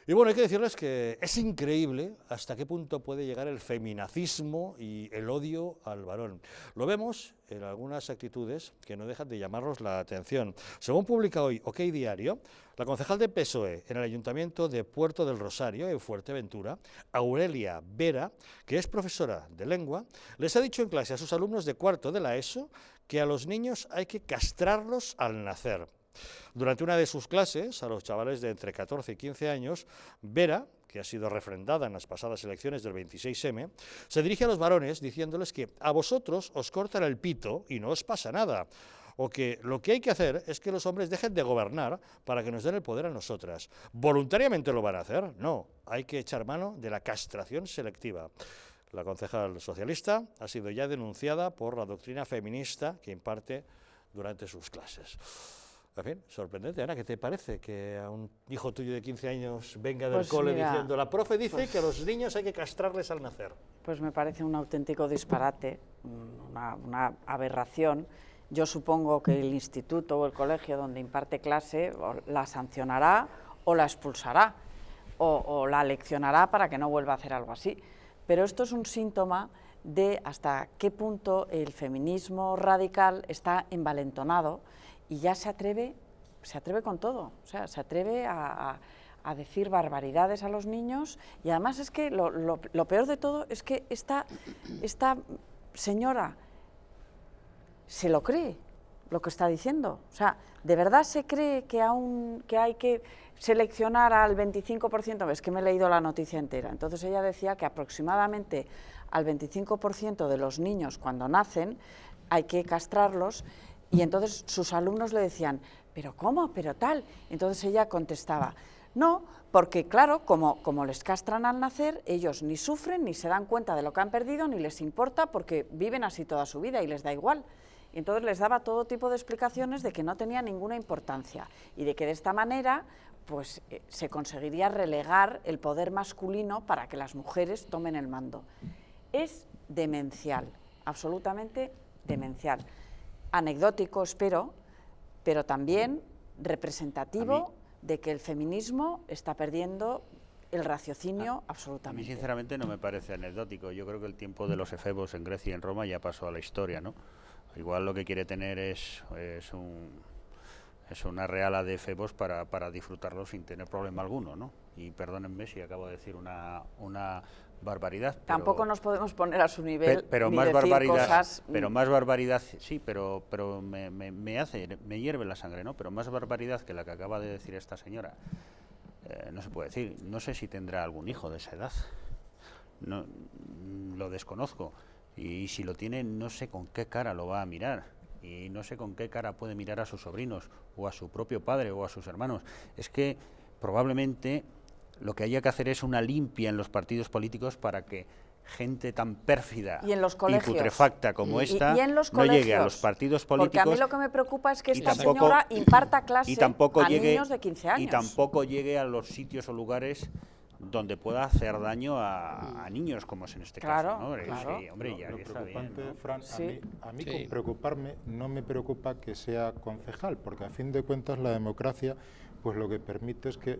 Y bueno, hay que decirles que es increíble hasta qué punto puede llegar el feminacismo y el odio al varón. Lo vemos en algunas actitudes que no dejan de llamarnos la atención. Según publica hoy OK Diario, la concejal de PSOE en el Ayuntamiento de Puerto del Rosario, en Fuerteventura, Aurelia Vera, que es profesora de lengua, les ha dicho en clase a sus alumnos de cuarto de la ESO que a los niños hay que castrarlos al nacer. Durante una de sus clases, a los chavales de entre 14 y 15 años, Vera, que ha sido refrendada en las pasadas elecciones del 26M, se dirige a los varones diciéndoles que a vosotros os cortan el pito y no os pasa nada, o que lo que hay que hacer es que los hombres dejen de gobernar para que nos den el poder a nosotras. ¿Voluntariamente lo van a hacer? No, hay que echar mano de la castración selectiva. La concejal socialista ha sido ya denunciada por la doctrina feminista que imparte durante sus clases. En fin, sorprendente. Ana, ¿qué te parece que a un hijo tuyo de 15 años venga del cole diciendo la profe dice que a los niños hay que castrarles al nacer? Pues me parece un auténtico disparate, una aberración. Yo supongo que el instituto o el colegio donde imparte clase la sancionará o la expulsará o la leccionará para que no vuelva a hacer algo así. Pero esto es un síntoma de hasta qué punto el feminismo radical está envalentonado y ya se atreve con todo, o sea, se atreve a decir barbaridades a los niños y además es que lo peor de todo es que esta señora se lo cree lo que está diciendo, o sea, ¿de verdad se cree que hay que seleccionar al 25%? Es que me he leído la noticia entera, entonces ella decía que aproximadamente al 25% de los niños cuando nacen hay que castrarlos. Y entonces sus alumnos le decían, ¿pero cómo? ¿Pero tal? Entonces ella contestaba, no, porque claro, como les castran al nacer, ellos ni sufren, ni se dan cuenta de lo que han perdido, ni les importa, porque viven así toda su vida y les da igual. Y entonces les daba todo tipo de explicaciones de que no tenía ninguna importancia y de que de esta manera pues, se conseguiría relegar el poder masculino para que las mujeres tomen el mando. Es demencial, absolutamente demencial. Anecdótico, espero, pero también representativo de que el feminismo está perdiendo el raciocinio absolutamente. A mí, sinceramente, no me parece anecdótico. Yo creo que el tiempo de los efebos en Grecia y en Roma ya pasó a la historia, ¿no? Igual lo que quiere tener es una reala de efebos para disfrutarlo sin tener problema alguno, ¿no? Y perdónenme si acabo de decir una barbaridad. Tampoco nos podemos poner a su nivel pero ni más decir barbaridad, cosas... Pero más barbaridad, sí, pero me hierve la sangre, ¿no? Pero más barbaridad que la que acaba de decir esta señora, no se puede decir. No sé si tendrá algún hijo de esa edad, no, lo desconozco. Y si lo tiene, no sé con qué cara lo va a mirar. Y no sé con qué cara puede mirar a sus sobrinos, o a su propio padre, o a sus hermanos. Es que probablemente lo que haya que hacer es una limpia en los partidos políticos para que gente tan pérfida y putrefacta como esta no llegue a los partidos políticos. Porque a mí lo que me preocupa es que esta señora imparta clase a niños de 15 años. Y tampoco llegue a los sitios o lugares donde pueda hacer daño a niños, como es en este caso, ¿no? Claro. Sí, hombre, ya lo está preocupante, bien, ¿no? Fran, a mí con preocuparme no me preocupa que sea concejal, porque a fin de cuentas la democracia pues lo que permite es que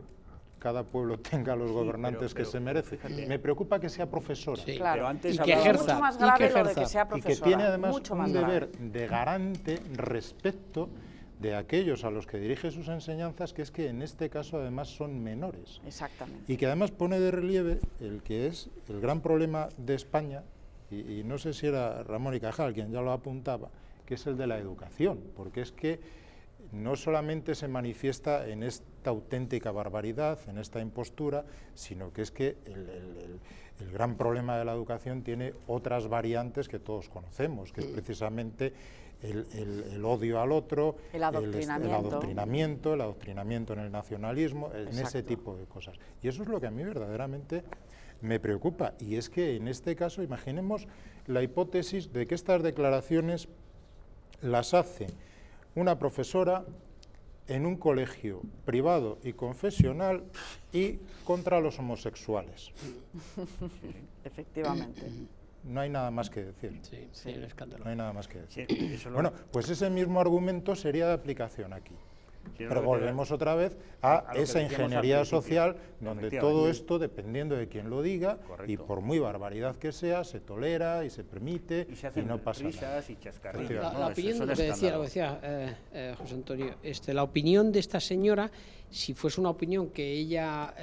cada pueblo tenga los gobernantes que se merece. Me preocupa que sea profesora. Sí, claro. Pero antes y que ejerza. Mucho más grave lo de que sea profesora. Y que tiene además un deber grave de garante respecto de aquellos a los que dirige sus enseñanzas, que es que en este caso además son menores. Exactamente. Y que además pone de relieve el que es el gran problema de España, y no sé si era Ramón y Cajal quien ya lo apuntaba, que es el de la educación, porque es que no solamente se manifiesta en esta auténtica barbaridad, en esta impostura, sino que es que El gran problema de la educación tiene otras variantes que todos conocemos, que es precisamente el odio al otro, el adoctrinamiento en el nacionalismo, en ese tipo de cosas. Y eso es lo que a mí verdaderamente me preocupa. Y es que en este caso, imaginemos la hipótesis de que estas declaraciones las hace una profesora en un colegio privado y confesional y contra los homosexuales. Efectivamente. No hay nada más que decir. Sí, sí, un escándalo. No hay nada más que decir. Sí, bueno, pues ese mismo argumento sería de aplicación aquí. Sí, pero volvemos otra vez a esa ingeniería social donde todo esto, dependiendo de quién lo diga, y por muy barbaridad que sea, se tolera y se permite y no pasa nada. Y chascarrillos. La opinión de lo que decía José Antonio, la opinión de esta señora, si fuese una opinión que ella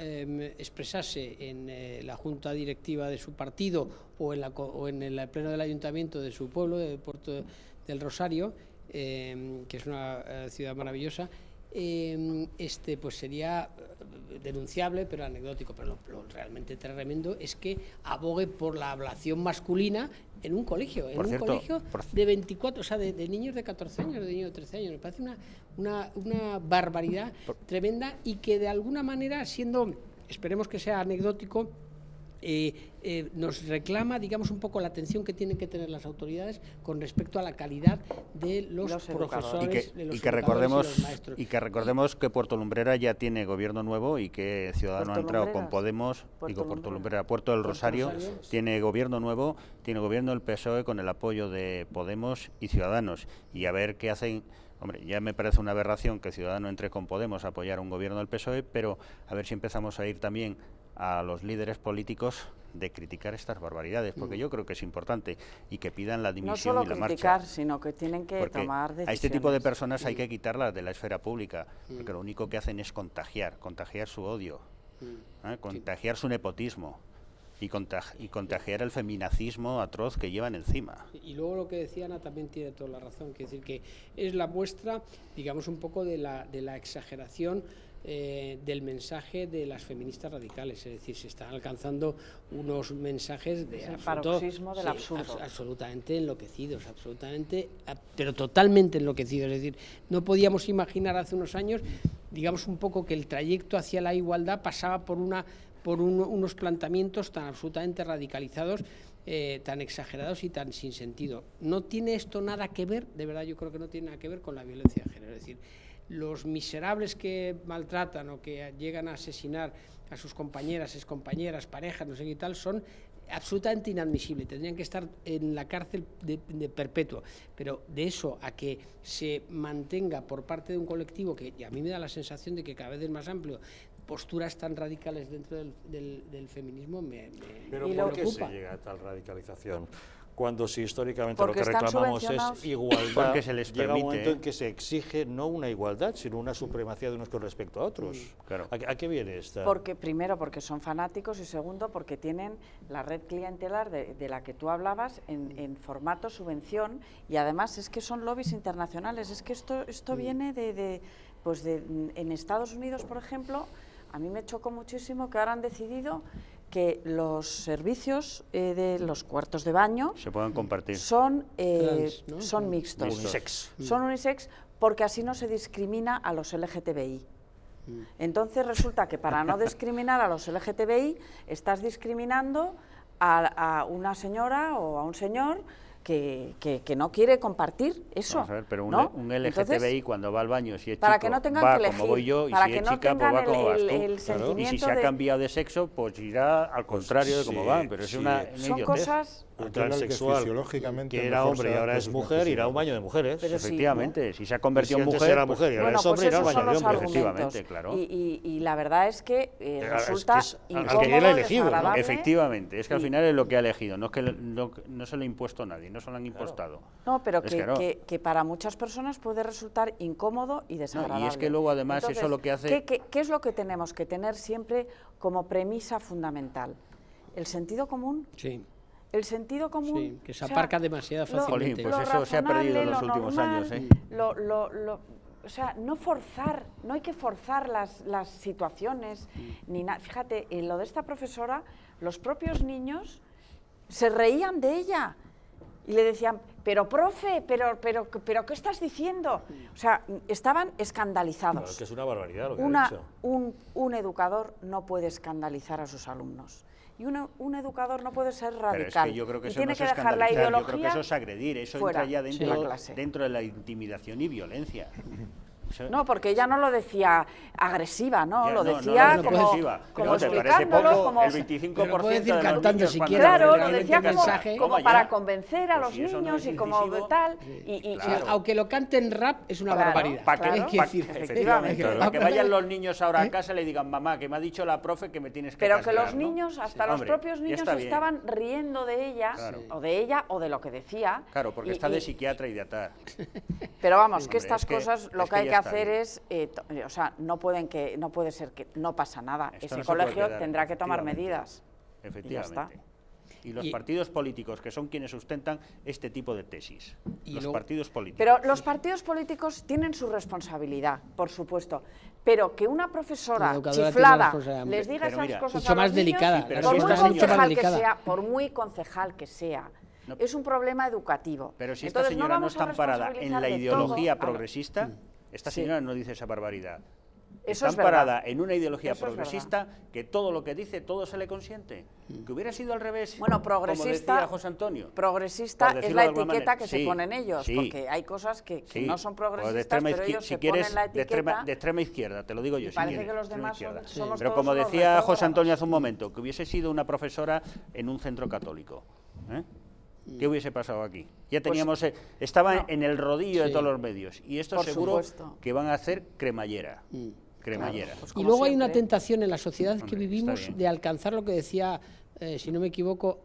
expresase en la junta directiva de su partido o en el pleno del ayuntamiento de su pueblo, de Puerto del Rosario, que es una ciudad maravillosa, pues sería denunciable, pero anecdótico. Pero lo realmente tremendo es que abogue por la ablación masculina en un colegio, colegio de 24, o sea, de niños de 14 años, de niños de 13 años. Me parece una barbaridad tremenda, y que de alguna manera, esperemos que sea anecdótico, nos reclama, digamos, un poco la atención que tienen que tener las autoridades con respecto a la calidad de los profesores, de los educadores y los maestros. Y que recordemos que Puerto Lumbrera ya tiene gobierno nuevo y que Ciudadanos ha entrado con Podemos, Puerto del Rosario tiene gobierno nuevo, tiene gobierno del PSOE con el apoyo de Podemos y Ciudadanos, y a ver qué hacen. Hombre, ya me parece una aberración que Ciudadanos entre con Podemos a apoyar un gobierno del PSOE, pero a ver si empezamos a ir también a los líderes políticos de criticar estas barbaridades, porque yo creo que es importante, y que pidan la dimisión y la marcha. No solo criticar, sino que tienen que tomar decisiones. A este tipo de personas hay que quitarlas de la esfera pública, porque lo único que hacen es contagiar su odio, contagiar su nepotismo y contagiar el feminacismo atroz que llevan encima. Y luego lo que decía Ana también tiene toda la razón, que decir que es la muestra, digamos, un poco de la exageración del mensaje de las feministas radicales, es decir, se están alcanzando unos mensajes de paroxismo del absurdo, absolutamente enloquecidos, pero totalmente enloquecidos. Es decir, no podíamos imaginar hace unos años, digamos, un poco que el trayecto hacia la igualdad pasaba por unos planteamientos tan absolutamente radicalizados, tan exagerados y tan sin sentido. No tiene esto nada que ver, de verdad yo creo que no tiene nada que ver con la violencia de género. Es decir, los miserables que maltratan o que llegan a asesinar a sus compañeras, excompañeras, parejas, no sé qué tal, son absolutamente inadmisibles. Tendrían que estar en la cárcel de perpetuo. Pero de eso a que se mantenga por parte de un colectivo que a mí me da la sensación de que cada vez es más amplio, posturas tan radicales dentro del feminismo ¿Pero por qué se llega a tal radicalización? Cuando si históricamente porque lo que reclamamos es igualdad, porque se les llega un momento en que se exige no una igualdad, sino una supremacía de unos con respecto a otros. Claro. ¿A qué viene esta? Primero, porque son fanáticos, y segundo, porque tienen la red clientelar de la que tú hablabas en formato subvención, y además es que son lobbies internacionales. Es que esto viene en Estados Unidos, por ejemplo. A mí me chocó muchísimo que ahora han decidido que los servicios de los cuartos de baño se puedan compartir. Son mixtos. Unisex. Son unisex, porque así no se discrimina a los LGTBI. Entonces resulta que para no discriminar a los LGTBI estás discriminando a una señora o a un señor que no quiere compartir eso. Vamos a ver, pero ¿no? un LGTBI entonces, cuando va al baño, si es para chico, que no tengan va que elegir, como voy yo, y para si que es no chica, pues va como vas tú. Claro. Y si se ha cambiado de sexo, pues irá al contrario de cómo va, pero es una son cosas... Un transexual que era hombre y ahora es mujer, irá a un baño de mujeres. Pero efectivamente, si se ha convertido en mujer, era mujer y ahora es hombre, irá al baño de hombres. Efectivamente, claro. Y la verdad es que resulta incómodo, desagradable. Efectivamente, es que al final es lo que ha elegido, no es que no se lo ha impuesto a nadie, no se lo han impuestado. No, pero que para muchas personas puede resultar incómodo y desagradable. Y es que luego además entonces, eso lo que hace... ¿Qué es lo que tenemos que tener siempre como premisa fundamental? El sentido común. Sí. El sentido común... Sí, que se aparca demasiado fácilmente. Pues eso se ha perdido en los últimos años. O sea, no hay que forzar las situaciones, ni nada. Fíjate, en lo de esta profesora, los propios niños se reían de ella y le decían, pero profe, pero ¿qué estás diciendo? O sea, estaban escandalizados. Claro, que es una barbaridad lo que ha dicho. Un educador no puede escandalizar a sus alumnos. Y un educador no puede ser radical. Pero es que yo creo que eso tiene no que es dejar la ideología. yo creo que eso es agredir, eso fuera entra ya de la clase. dentro de la intimidación y violencia. No, porque ella no lo decía agresiva, ¿no? Ya, lo no, decía no, como ¿te parece explicándolo, poco como... el 25% de los cantando niños si cuando quiere, claro, pero lo decía como ya. para convencer a Pues los si eso no niños es y como incisivo, tal. Claro. Aunque lo canten rap, es una Claro, barbaridad. claro, Efectivamente, que vayan los niños ahora a casa y le digan, mamá, que me ha dicho la profe que me tienes que Pero castrar, que los ¿no? niños, hasta los propios niños, estaban riendo de ella, o de lo que decía. Claro, porque está de psiquiatra y de atar. Pero vamos, que Hombre, estas cosas lo que hay que hacer es, o sea, no puede ser que no pasa nada. Esto Ese no se puede colegio quedar, tendrá que tomar efectivamente. medidas. Efectivamente. Y los partidos políticos, que son quienes sustentan este tipo de tesis. Partidos políticos. Pero los partidos políticos tienen su responsabilidad, por supuesto. Pero que una profesora chiflada les diga esas cosas a los niños, por muy concejal que sea, es un problema educativo. Pero si esta señora no está amparada en la ideología progresista, esta señora no dice esa barbaridad. Está amparada en una ideología progresista que todo lo que dice, todo se le consiente. Que hubiera sido al revés, bueno, progresista, como decía José Antonio. Progresista es la etiqueta que se ponen ellos, porque hay cosas que no son progresistas, pero ellos se ponen la etiqueta. De extrema izquierda, te lo digo yo. Parece que los demás somos pero como decía José Antonio hace un momento, que hubiese sido una profesora en un centro católico. ¿Qué hubiese pasado aquí? Ya teníamos, estaba en el rodillo de todos los medios, y esto seguro que van a hacer cremallera. Cremallera. Claro, y luego hay una tentación en la sociedad que vivimos de alcanzar lo que decía, si no me equivoco,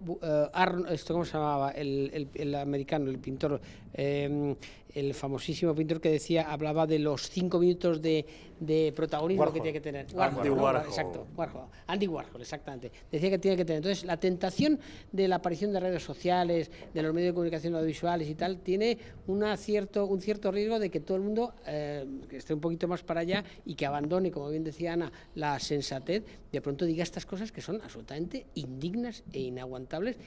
¿cómo se llamaba? El americano, el pintor, el famosísimo pintor que decía, hablaba de los 5 minutos de protagonismo Warhol. Que tiene que tener. Andy Warhol. Exacto, Warhol. Andy Warhol, exactamente. Decía que tiene que tener. Entonces, la tentación de la aparición de redes sociales, de los medios de comunicación audiovisuales y tal, tiene un cierto riesgo de que todo el mundo que esté un poquito más para allá y que abandone, como bien decía Ana, la sensatez, de pronto diga estas cosas que son absolutamente indignas e inaguantables.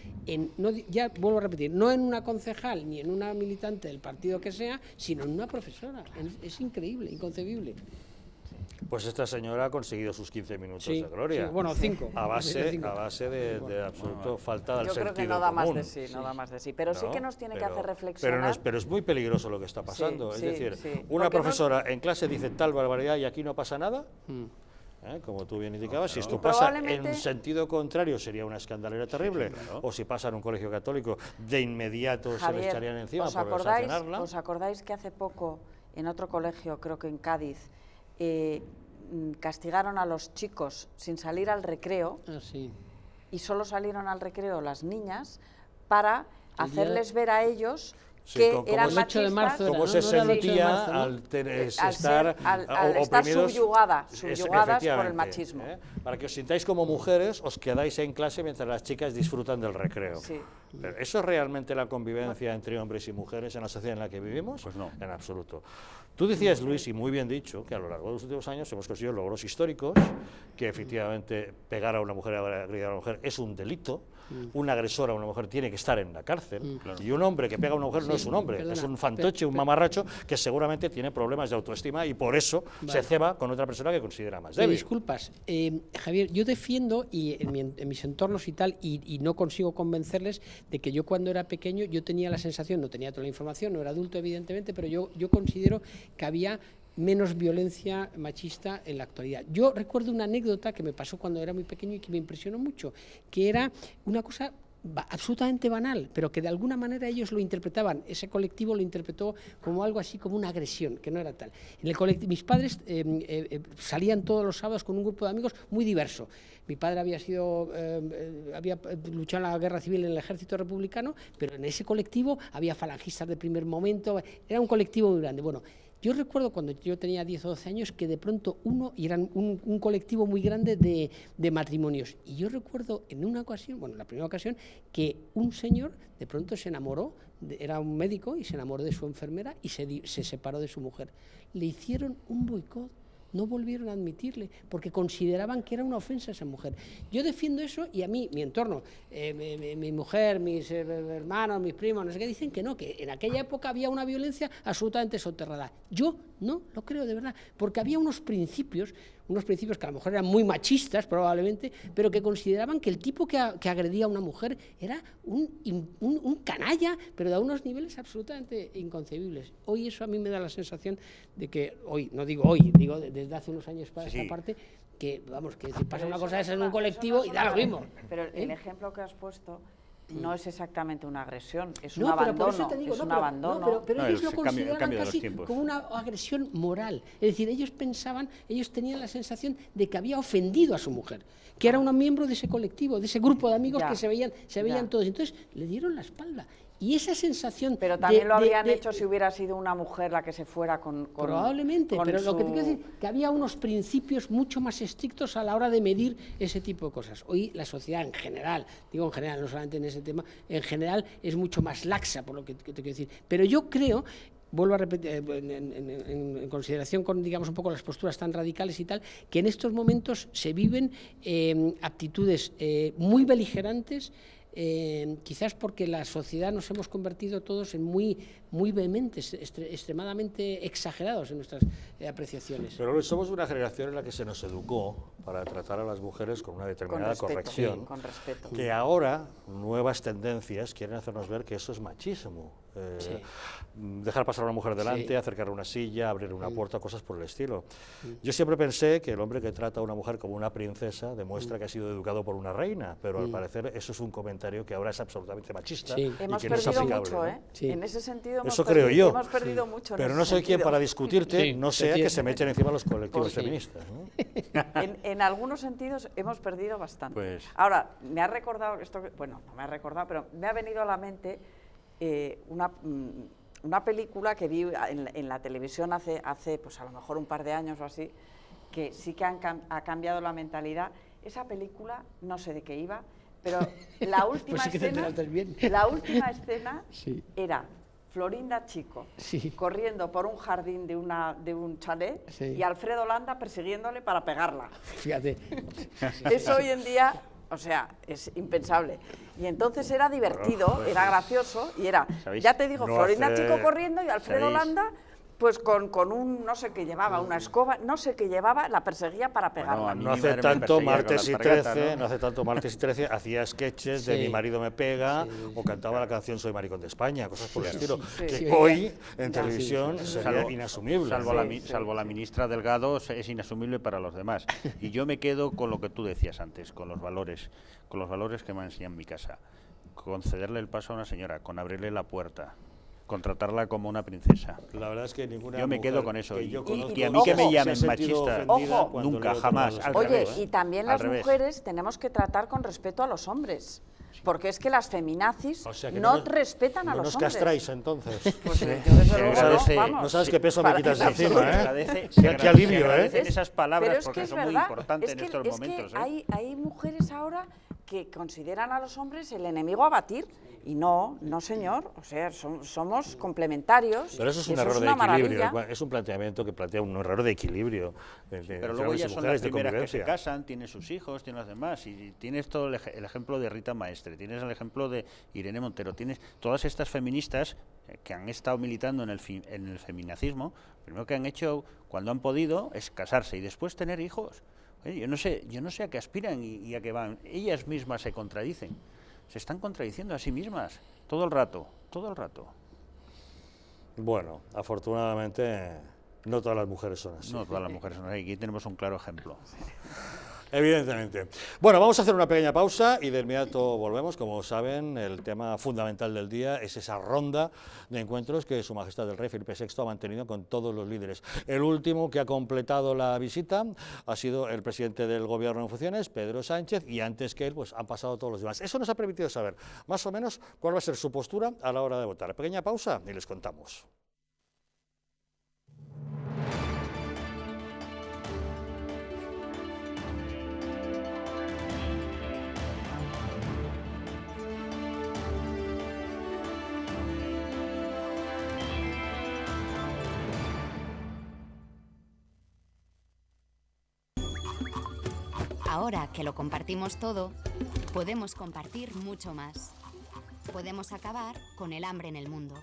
Ya vuelvo a repetir, no en una concejal ni en una militante del partido que sea, sino en una profesora. Es increíble, inconcebible. Pues esta señora ha conseguido sus 15 minutos de gloria. Sí, bueno, 5. A base de absoluto falta del sentido común. Yo creo que no da más de sí, no da más de sí. Pero sí que nos tiene que hacer reflexionar. Pero es muy peligroso lo que está pasando. Es decir, una profesora en clase dice tal barbaridad y aquí no pasa nada. Como tú bien indicabas, si esto pasa en sentido contrario sería una escandalera terrible, o si pasa en un colegio católico, de inmediato se le echarían encima por sancionarla. ¿Os acordáis que hace poco en otro colegio, creo que en Cádiz, castigaron a los chicos sin salir al recreo y solo salieron al recreo las niñas para hacerles ver a ellos que eran machistas? ¿Cómo se sentía al estar subyugadas por el machismo? Para que os sintáis como mujeres, os quedáis en clase mientras las chicas disfrutan del recreo. ¿Pero eso es realmente la convivencia entre hombres y mujeres en la sociedad en la que vivimos? Pues no, en absoluto. Tú decías, Luis, y muy bien dicho, que a lo largo de los últimos años hemos conseguido logros históricos, que efectivamente pegar a una mujer, agredir a una mujer es un delito. Un agresor a una mujer tiene que estar en la cárcel, y un hombre que pega a una mujer no es un hombre, es un fantoche, un mamarracho que seguramente tiene problemas de autoestima y por eso se ceba con otra persona que considera más débil. Disculpas, Javier, yo defiendo, y en mis entornos y tal, y no consigo convencerles de que yo cuando era pequeño, yo tenía la sensación, no tenía toda la información, no era adulto evidentemente, pero yo considero que había menos violencia machista en la actualidad. Yo recuerdo una anécdota que me pasó cuando era muy pequeño y que me impresionó mucho, que era una cosa absolutamente banal, pero que de alguna manera ellos lo interpretaban, ese colectivo lo interpretó como algo así, como una agresión, que no era tal. En el colectivo, mis padres salían todos los sábados con un grupo de amigos muy diverso. Mi padre había luchado en la guerra civil en el ejército republicano, pero en ese colectivo había falangistas de primer momento, era un colectivo muy grande. Bueno, yo recuerdo cuando yo tenía 10 o 12 años que de pronto y eran un colectivo muy grande de matrimonios. Y yo recuerdo en una ocasión, la primera ocasión, que un señor de pronto se enamoró, era un médico y se enamoró de su enfermera y se separó de su mujer. Le hicieron un boicot no volvieron a admitirle, porque consideraban que era una ofensa a esa mujer. Yo defiendo eso y a mí, mi entorno, mi mujer, mis hermanos, mis primos, no sé qué, dicen que no, que en aquella época había una violencia absolutamente soterrada. Yo no lo creo de verdad, porque había unos principios que a lo mejor eran muy machistas probablemente, pero que consideraban que el tipo que agredía a una mujer era un canalla, pero a unos niveles absolutamente inconcebibles. Hoy eso a mí me da la sensación de que, hoy, no digo hoy, digo desde hace unos años para esta parte, que vamos, que si pasa una cosa de esa en un colectivo y da lo mismo. Pero el ejemplo que has puesto no es exactamente una agresión, es no, un pero abandono, por eso te digo, es un abandono. Pero ellos lo consideraban casi como una agresión moral. Es decir, ellos tenían la sensación de que había ofendido a su mujer, que era un miembro de ese colectivo, de ese grupo de amigos que se veían todos. Entonces le dieron la espalda. Y esa sensación... Pero también lo habrían hecho si hubiera sido una mujer la que se fuera con probablemente, pero lo que te quiero decir que había unos principios mucho más estrictos a la hora de medir ese tipo de cosas. Hoy la sociedad en general, digo en general, no solamente en ese tema, en general es mucho más laxa, por lo que te quiero decir. Pero yo creo... Vuelvo a repetir, en consideración con, digamos, un poco las posturas tan radicales y tal, que en estos momentos se viven actitudes muy beligerantes, quizás porque la sociedad nos hemos convertido todos en muy vehementes, extremadamente exagerados en nuestras apreciaciones. Pero somos una generación en la que se nos educó para tratar a las mujeres con una determinada corrección, con respeto. Que ahora nuevas tendencias quieren hacernos ver que eso es machismo. Dejar pasar a una mujer delante, acercar una silla, abrir una puerta, cosas por el estilo. Yo siempre pensé que el hombre que trata a una mujer como una princesa demuestra que ha sido educado por una reina, pero al parecer eso es un comentario que ahora es absolutamente machista y hemos que no es perdido aplicable. mucho, ¿eh? En ese sentido eso creo yo. Hemos perdido mucho. Pero no soy quien para discutirte, no sea que se me echen encima los colectivos feministas, ¿no? En algunos sentidos hemos perdido bastante. Ahora, me ha recordado esto, bueno, no me ha recordado, pero me ha venido a la mente una película que vi en la televisión hace pues a lo mejor un par de años o así, que sí que ha cambiado la mentalidad. Esa película, no sé de qué iba, pero la última escena era Florinda Chico corriendo por un jardín de un chalet y Alfredo Landa persiguiéndole para pegarla. Fíjate. Eso hoy en día, o sea, es impensable. Y entonces era divertido, era gracioso y era, ya te digo, Florinda Chico corriendo y Alfredo Landa pues con un, no sé qué llevaba, una escoba, no sé qué llevaba, la perseguía para pegarla. No hace tanto Martes y 13, no hace tanto Martes y 13, hacía sketches de Mi marido me pega o cantaba la canción Soy maricón de España, cosas por el estilo, que hoy en televisión sería inasumible. Salvo la ministra Delgado es inasumible para los demás. Y yo me quedo con lo que tú decías antes, con los valores que me enseñan en mi casa. Con cederle el paso a una señora, con abrirle la puerta, con tratarla como una princesa. La verdad es que ninguna yo me quedo con eso. Y a mí que me llamen machista, nunca, jamás. Oye, y también las mujeres tenemos que tratar con respeto a los hombres. Porque es que las feminazis no respetan a los hombres. ¿No nos castráis entonces? Pues yo desde luego no sabes qué peso me quitas de encima, ¿eh? Qué alivio, ¿eh? Esas palabras pero es porque que son muy importantes en estos momentos. Que hay mujeres ahora que consideran a los hombres el enemigo a batir. Y no señor, o sea, somos complementarios. Pero eso es un error de equilibrio, es un planteamiento que plantea un error de equilibrio. Pero luego ya son las primeras que se casan, tienen sus hijos, tienen los demás, y tienes todo el ejemplo de Rita Maestre, tienes el ejemplo de Irene Montero, tienes todas estas feministas que han estado militando en el feminacismo, lo primero que han hecho cuando han podido es casarse y después tener hijos. Oye, yo no sé a qué aspiran y a qué van, ellas mismas se contradicen. Se están contradiciendo a sí mismas todo el rato. Bueno, afortunadamente no todas las mujeres son así. No todas las mujeres son así, aquí tenemos un claro ejemplo. Evidentemente. Bueno, vamos a hacer una pequeña pausa y de inmediato volvemos. Como saben, el tema fundamental del día es esa ronda de encuentros que Su Majestad el Rey Felipe VI ha mantenido con todos los líderes. El último que ha completado la visita ha sido el presidente del Gobierno en funciones, Pedro Sánchez, y antes que él pues han pasado todos los demás. Eso nos ha permitido saber más o menos cuál va a ser su postura a la hora de votar. Pequeña pausa y les contamos. Ahora que lo compartimos todo, podemos compartir mucho más. Podemos acabar con el hambre en el mundo.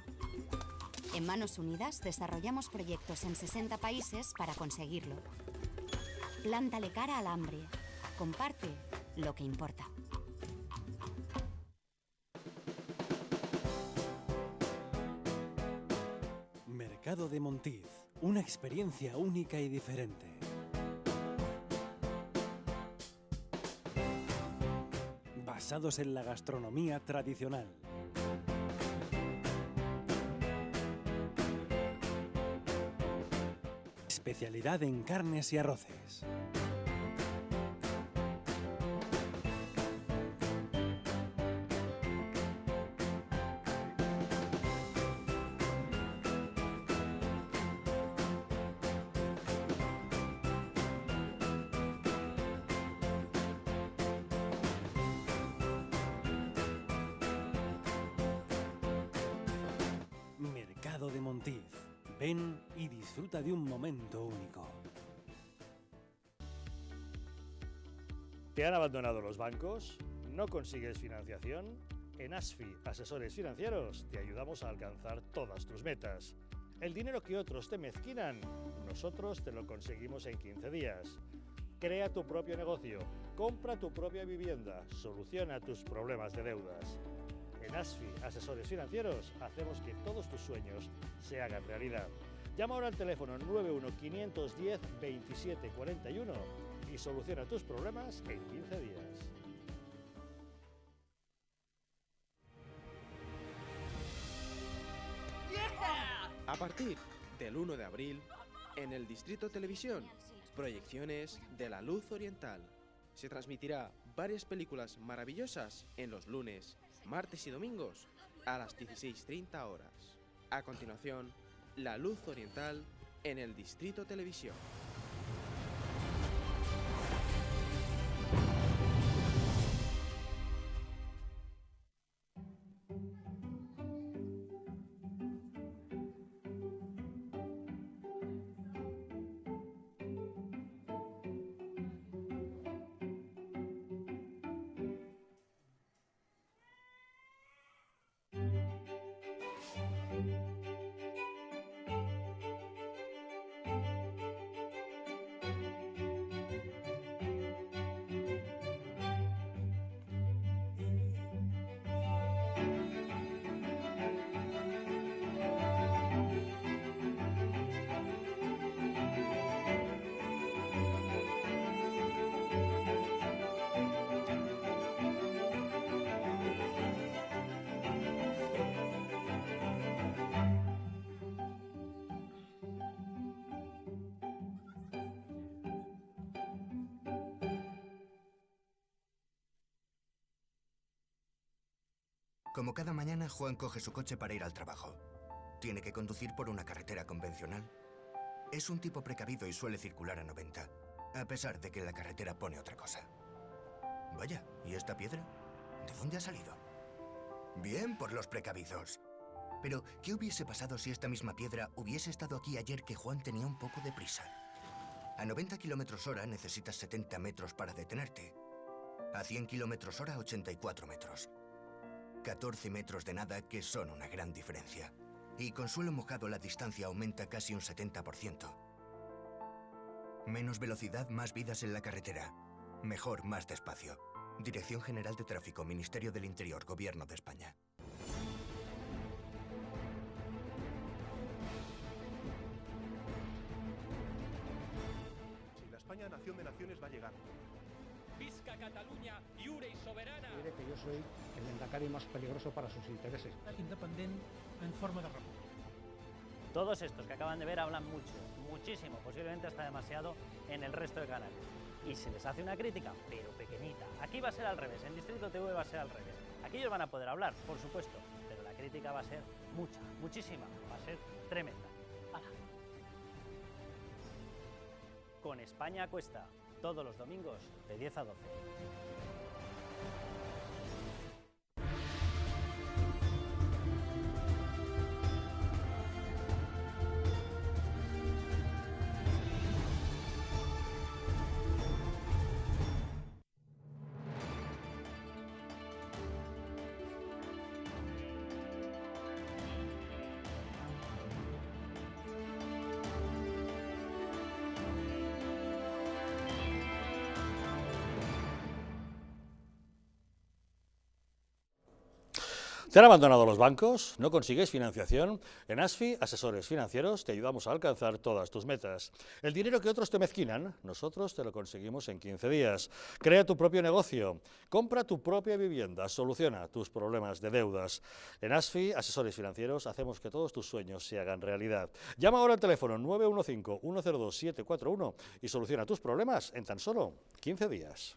En Manos Unidas desarrollamos proyectos en 60 países para conseguirlo. Plántale cara al hambre. Comparte lo que importa. Mercado de Montiz, una experiencia única y diferente. Basados en la gastronomía tradicional. Especialidad en carnes y arroces. Mercado de Montiz. Ven y disfruta de un momento único. ¿Te han abandonado los bancos? ¿No consigues financiación? En ASFI, Asesores Financieros, te ayudamos a alcanzar todas tus metas. El dinero que otros te mezquinan, nosotros te lo conseguimos en 15 días. Crea tu propio negocio, compra tu propia vivienda, soluciona tus problemas de deudas. En ASFI, Asesores Financieros, hacemos que todos tus sueños se hagan realidad. Llama ahora al teléfono 91-510-2741 y soluciona tus problemas en 15 días. A partir del 1 de abril, en el Distrito Televisión, proyecciones de La Luz Oriental. Se transmitirá varias películas maravillosas en los lunes, martes y domingos a las 16:30 horas. A continuación, La Luz Oriental en el Distrito Televisión. Como cada mañana, Juan coge su coche para ir al trabajo. Tiene que conducir por una carretera convencional. Es un tipo precavido y suele circular a 90, a pesar de que la carretera pone otra cosa. Vaya, ¿y esta piedra? ¿De dónde ha salido? Bien por los precavidos. Pero, ¿qué hubiese pasado si esta misma piedra hubiese estado aquí ayer que Juan tenía un poco de prisa? A 90 km/h necesitas 70 metros para detenerte. A 100 km/h, 84 metros. 14 metros de nada que son una gran diferencia. Y con suelo mojado la distancia aumenta casi un 70%. Menos velocidad, más vidas en la carretera. Mejor, más despacio. Dirección General de Tráfico, Ministerio del Interior, Gobierno de España. Si la España nación de naciones va a llegar. Visca Catalunya, lliure i soberana. Diré que yo soy el Lehendakari más peligroso para sus intereses. Independent en forma de república. Todos estos que acaban de ver hablan mucho, muchísimo, posiblemente hasta demasiado en el resto de canales. Y se les hace una crítica, pero pequeñita. Aquí va a ser al revés, en Distrito TV va a ser al revés. Aquí ellos van a poder hablar, por supuesto, pero la crítica va a ser mucha, muchísima, va a ser tremenda. ¡Hala! Con España Cuesta, todos los domingos de 10 a 12. ¿Te han abandonado los bancos? ¿No consigues financiación? En ASFI, Asesores Financieros, te ayudamos a alcanzar todas tus metas. El dinero que otros te mezquinan, nosotros te lo conseguimos en 15 días. Crea tu propio negocio, compra tu propia vivienda, soluciona tus problemas de deudas. En ASFI, Asesores Financieros, hacemos que todos tus sueños se hagan realidad. Llama ahora al teléfono 915-102-741 y soluciona tus problemas en tan solo 15 días.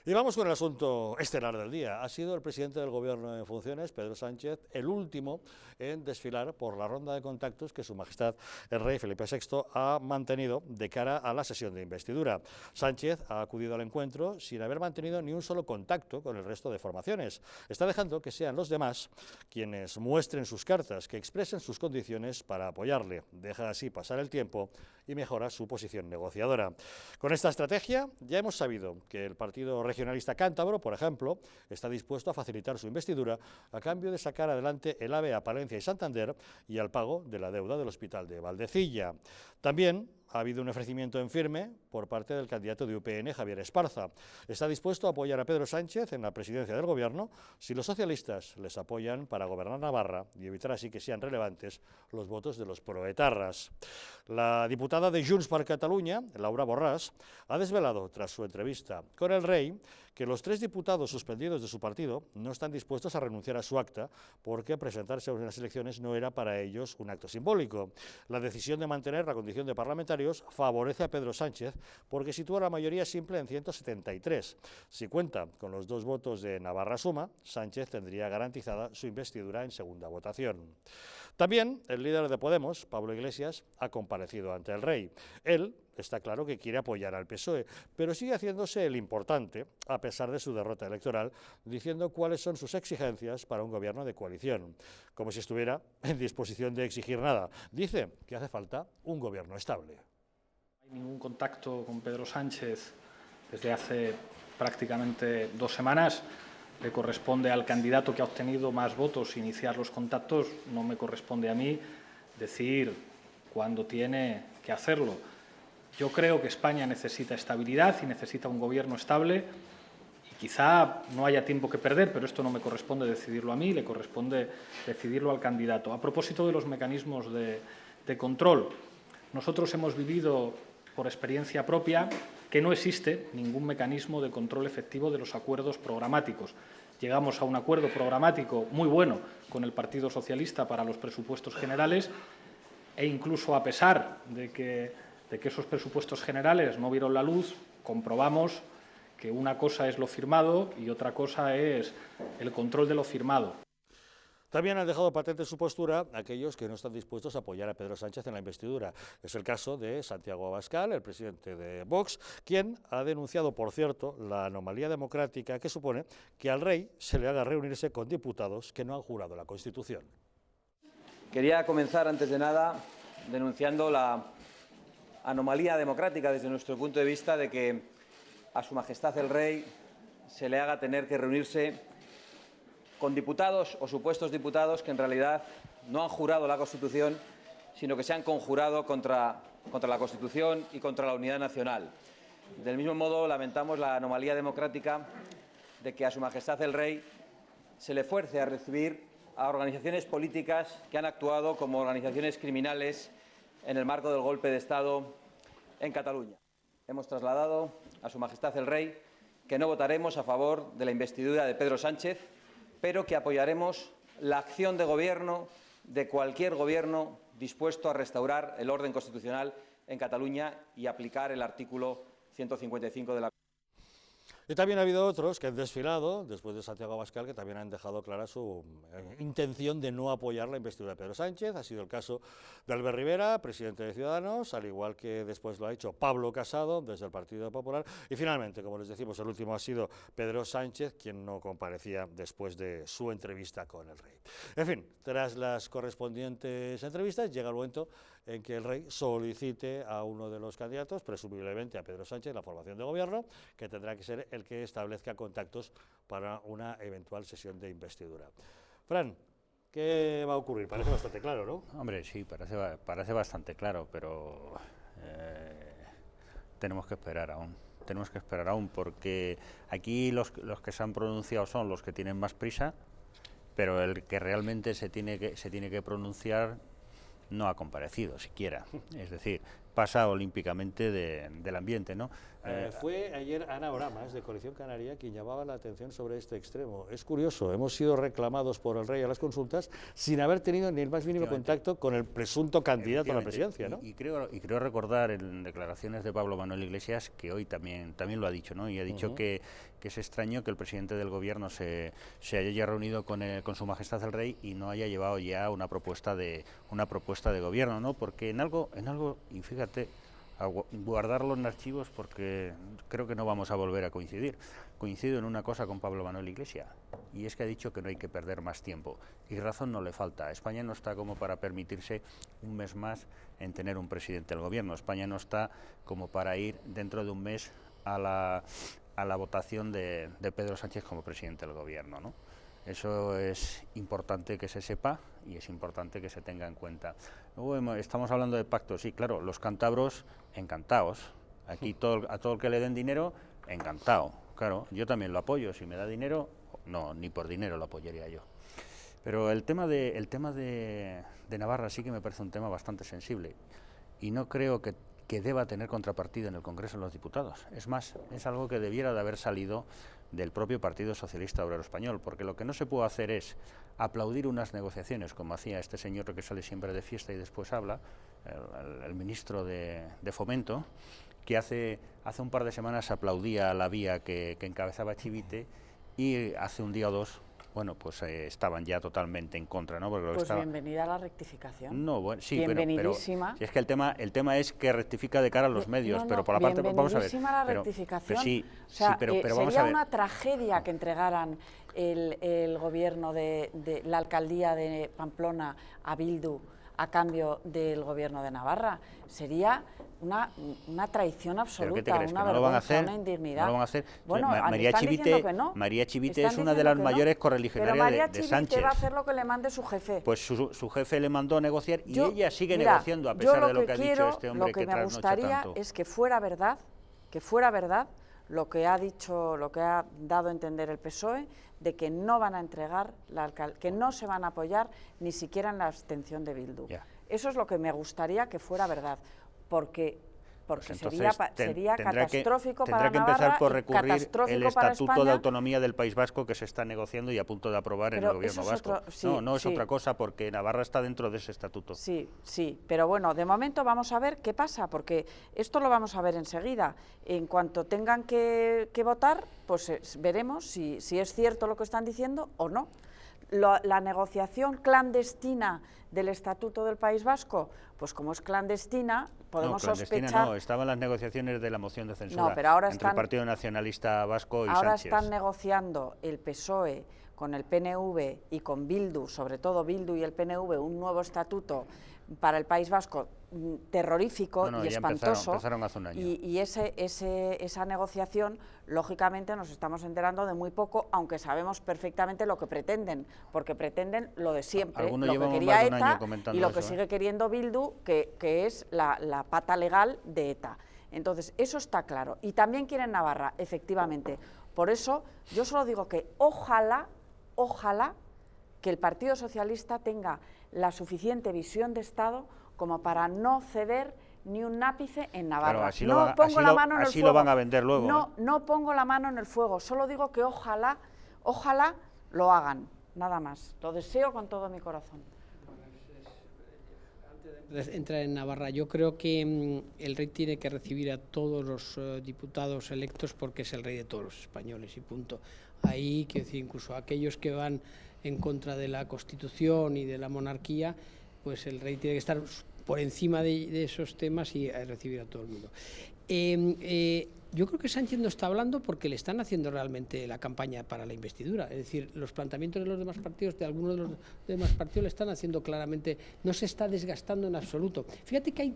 Y vamos con el asunto estelar del día. Ha sido el presidente del Gobierno en funciones, Pedro Sánchez, el último en desfilar por la ronda de contactos que Su Majestad el Rey Felipe VI ha mantenido de cara a la sesión de investidura. Sánchez ha acudido al encuentro sin haber mantenido ni un solo contacto con el resto de formaciones. Está dejando que sean los demás quienes muestren sus cartas, que expresen sus condiciones para apoyarle. Deja así pasar el tiempo y mejora su posición negociadora. Con esta estrategia ya hemos sabido que el Partido Regionalista Cántabro, por ejemplo, está dispuesto a facilitar su investidura a cambio de sacar adelante el AVE a Palencia y Santander y al pago de la deuda del Hospital de Valdecilla. También ha habido un ofrecimiento en firme por parte del candidato de UPN, Javier Esparza. Está dispuesto a apoyar a Pedro Sánchez en la presidencia del Gobierno si los socialistas les apoyan para gobernar Navarra y evitar así que sean relevantes los votos de los proetarras. La diputada de Junts per Catalunya, Laura Borràs, ha desvelado tras su entrevista con el Rey que los 3 diputados suspendidos de su partido no están dispuestos a renunciar a su acta porque presentarse a unas elecciones no era para ellos un acto simbólico. La decisión de mantener la condición de parlamentarios favorece a Pedro Sánchez porque sitúa la mayoría simple en 173. Si cuenta con los 2 votos de Navarra Suma, Sánchez tendría garantizada su investidura en segunda votación. También el líder de Podemos, Pablo Iglesias, ha comparecido ante el Rey. Él está claro que quiere apoyar al PSOE, pero sigue haciéndose el importante, a pesar de su derrota electoral, diciendo cuáles son sus exigencias para un gobierno de coalición, como si estuviera en disposición de exigir nada. Dice que hace falta un gobierno estable. No hay ningún contacto con Pedro Sánchez desde hace prácticamente 2 semanas. Le corresponde al candidato que ha obtenido más votos iniciar los contactos, no me corresponde a mí decir cuándo tiene que hacerlo. Yo creo que España necesita estabilidad y necesita un gobierno estable y quizá no haya tiempo que perder, pero esto no me corresponde decidirlo a mí, le corresponde decidirlo al candidato. A propósito de los mecanismos de control, nosotros hemos vivido por experiencia propia que no existe ningún mecanismo de control efectivo de los acuerdos programáticos. Llegamos a un acuerdo programático muy bueno con el Partido Socialista para los presupuestos generales e incluso a pesar de que esos presupuestos generales no vieron la luz, comprobamos que una cosa es lo firmado y otra cosa es el control de lo firmado. También han dejado patente su postura aquellos que no están dispuestos a apoyar a Pedro Sánchez en la investidura. Es el caso de Santiago Abascal, el presidente de Vox, quien ha denunciado, por cierto, la anomalía democrática que supone que al Rey se le haga reunirse con diputados que no han jurado la Constitución. Quería comenzar, antes de nada, denunciando la anomalía democrática desde nuestro punto de vista de que a Su Majestad el Rey se le haga tener que reunirse con diputados o supuestos diputados que en realidad no han jurado la Constitución, sino que se han conjurado contra la Constitución y contra la unidad nacional. Del mismo modo, lamentamos la anomalía democrática de que a Su Majestad el Rey se le fuerce a recibir a organizaciones políticas que han actuado como organizaciones criminales en el marco del golpe de Estado en Cataluña. Hemos trasladado a Su Majestad el Rey que no votaremos a favor de la investidura de Pedro Sánchez, pero que apoyaremos la acción de gobierno de cualquier gobierno dispuesto a restaurar el orden constitucional en Cataluña y aplicar el artículo 155 de la Constitución. Y también ha habido otros que han desfilado, después de Santiago Abascal, que también han dejado clara su intención de no apoyar la investidura de Pedro Sánchez. Ha sido el caso de Albert Rivera, presidente de Ciudadanos, al igual que después lo ha hecho Pablo Casado, desde el Partido Popular. Y finalmente, como les decimos, el último ha sido Pedro Sánchez, quien no comparecía después de su entrevista con el Rey. En fin, tras las correspondientes entrevistas, llega el momento en que el Rey solicite a uno de los candidatos, presumiblemente a Pedro Sánchez, la formación de gobierno, que tendrá que ser el que establezca contactos para una eventual sesión de investidura. Fran, ¿qué va a ocurrir? Parece bastante claro, ¿no? Hombre, sí, parece bastante claro, pero tenemos que esperar aún, esperar aún, porque aquí los que se han pronunciado son los que tienen más prisa, pero el que realmente se tiene que pronunciar no ha comparecido siquiera, es decir, pasa olímpicamente del ambiente, ¿no? Fue ayer Ana Oramas, de Coalición Canaria, quien llamaba la atención sobre este extremo. Es curioso, hemos sido reclamados por el rey a las consultas sin haber tenido ni el más mínimo contacto con el presunto candidato a la presidencia, ¿no? Y creo recordar en declaraciones de Pablo Manuel Iglesias, que hoy también lo ha dicho, ¿no? Y ha dicho que es extraño que el presidente del gobierno se haya reunido con Su Majestad el Rey y no haya llevado ya una propuesta de gobierno, ¿no? Porque en algo, y fíjate, a guardarlo en archivos, porque creo que no vamos a volver a coincidir. Coincido en una cosa con Pablo Manuel Iglesias, y es que ha dicho que no hay que perder más tiempo, y razón no le falta. España no está como para permitirse un mes más en tener un presidente del gobierno. España no está como para ir dentro de un mes a la votación de Pedro Sánchez como presidente del gobierno, ¿no? Eso es importante que se sepa y es importante que se tenga en cuenta. Luego estamos hablando de pactos, sí, claro, los cántabros encantados. Aquí a todo el que le den dinero, encantado. Claro, yo también lo apoyo, si me da dinero, no, ni por dinero lo apoyaría yo. Pero el tema de Navarra sí que me parece un tema bastante sensible y no creo que deba tener contrapartida en el Congreso de los Diputados. Es más, es algo que debiera de haber salido del propio Partido Socialista Obrero Español, porque lo que no se puede hacer es aplaudir unas negociaciones, como hacía este señor que sale siempre de fiesta y después habla, el ministro de Fomento, que hace un par de semanas aplaudía la vía que encabezaba Chivite y hace un día o dos, bueno, pues estaban ya totalmente en contra, ¿no? Porque pues bienvenida a la rectificación. No, bueno, sí, bienvenidísima. Pero si es que el tema es que rectifica de cara a los medios, pero por la parte, vamos a ver. Bienvenidísima la rectificación. Sí, o sea, pero vamos a ver. Sería una tragedia que entregaran el gobierno de la alcaldía de Pamplona a Bildu a cambio del gobierno de Navarra. Sería una traición absoluta, una vergüenza, una indignidad. No lo van a hacer. Bueno, María Chivite es una de las mayores correligionarias de Sánchez. Pero María Chivite va a hacer lo que le mande su jefe. Pues su jefe le mandó a negociar y ella sigue negociando a pesar de lo que ha dicho este hombre que trasnocha tanto. Lo que me gustaría es que fuera verdad lo que ha dicho, lo que ha dado a entender el PSOE, de que no van a entregar que no se van a apoyar ni siquiera en la abstención de Bildu. Eso es lo que me gustaría que fuera verdad, porque pues sería catastrófico para Navarra. Tendrá que empezar por recurrir el Estatuto de Autonomía del País Vasco que se está negociando y a punto de aprobar en el gobierno vasco. No es otra cosa, porque Navarra está dentro de ese estatuto. Sí, pero bueno, de momento vamos a ver qué pasa, porque esto lo vamos a ver enseguida. En cuanto tengan que votar, pues veremos si es cierto lo que están diciendo o no. La negociación clandestina del Estatuto del País Vasco, pues como es clandestina, podemos sospechar... No, estaban las negociaciones de la moción de censura entre el Partido Nacionalista Vasco y Sánchez. Ahora están negociando el PSOE con el PNV y con Bildu, sobre todo Bildu y el PNV, un nuevo estatuto para el País Vasco terrorífico y espantoso. Empezaron hace un año. Y esa negociación, lógicamente, nos estamos enterando de muy poco, aunque sabemos perfectamente lo que pretenden, porque pretenden lo de siempre, lo que quería ETA y lo que sigue queriendo Bildu, que es la pata legal de ETA. Entonces, eso está claro. Y también quieren Navarra, efectivamente. Por eso, yo solo digo que ojalá que el Partido Socialista tenga la suficiente visión de Estado como para no ceder ni un ápice en Navarra. Claro, así lo van a vender luego. No pongo la mano en el fuego, solo digo que ojalá lo hagan, nada más. Lo deseo con todo mi corazón. Antes de entrar en Navarra, yo creo que el rey tiene que recibir a todos los diputados electos porque es el rey de todos los españoles y punto. Ahí, quiero decir, incluso aquellos que van en contra de la Constitución y de la monarquía, pues el rey tiene que estar por encima de esos temas y recibir a todo el mundo. Yo creo que Sánchez no está hablando porque le están haciendo realmente la campaña para la investidura. Es decir, los planteamientos de los demás partidos, de algunos de los demás partidos, le están haciendo claramente, no se está desgastando en absoluto. Fíjate que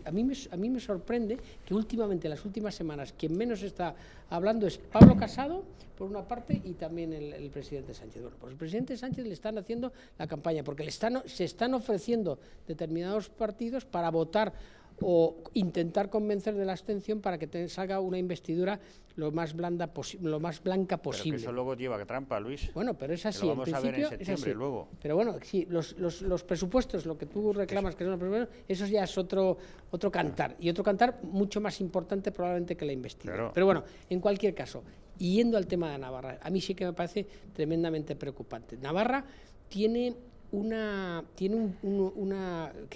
a mí me sorprende que últimamente, en las últimas semanas, quien menos está hablando es Pablo Casado, por una parte, y también el presidente Sánchez. Bueno, pues el presidente Sánchez le están haciendo la campaña, porque se están ofreciendo determinados partidos para votar o intentar convencer de la abstención para que salga una investidura lo más blanca posible. Pero que eso luego lleva trampa, Luis. Bueno, pero es así. Que lo vamos a ver en septiembre luego. Pero bueno, sí, los presupuestos, lo que tú reclamas que son los presupuestos, eso ya es otro cantar. Y otro cantar mucho más importante probablemente que la investidura. Claro. Pero bueno, en cualquier caso, y yendo al tema de Navarra, a mí sí que me parece tremendamente preocupante. Navarra tiene una que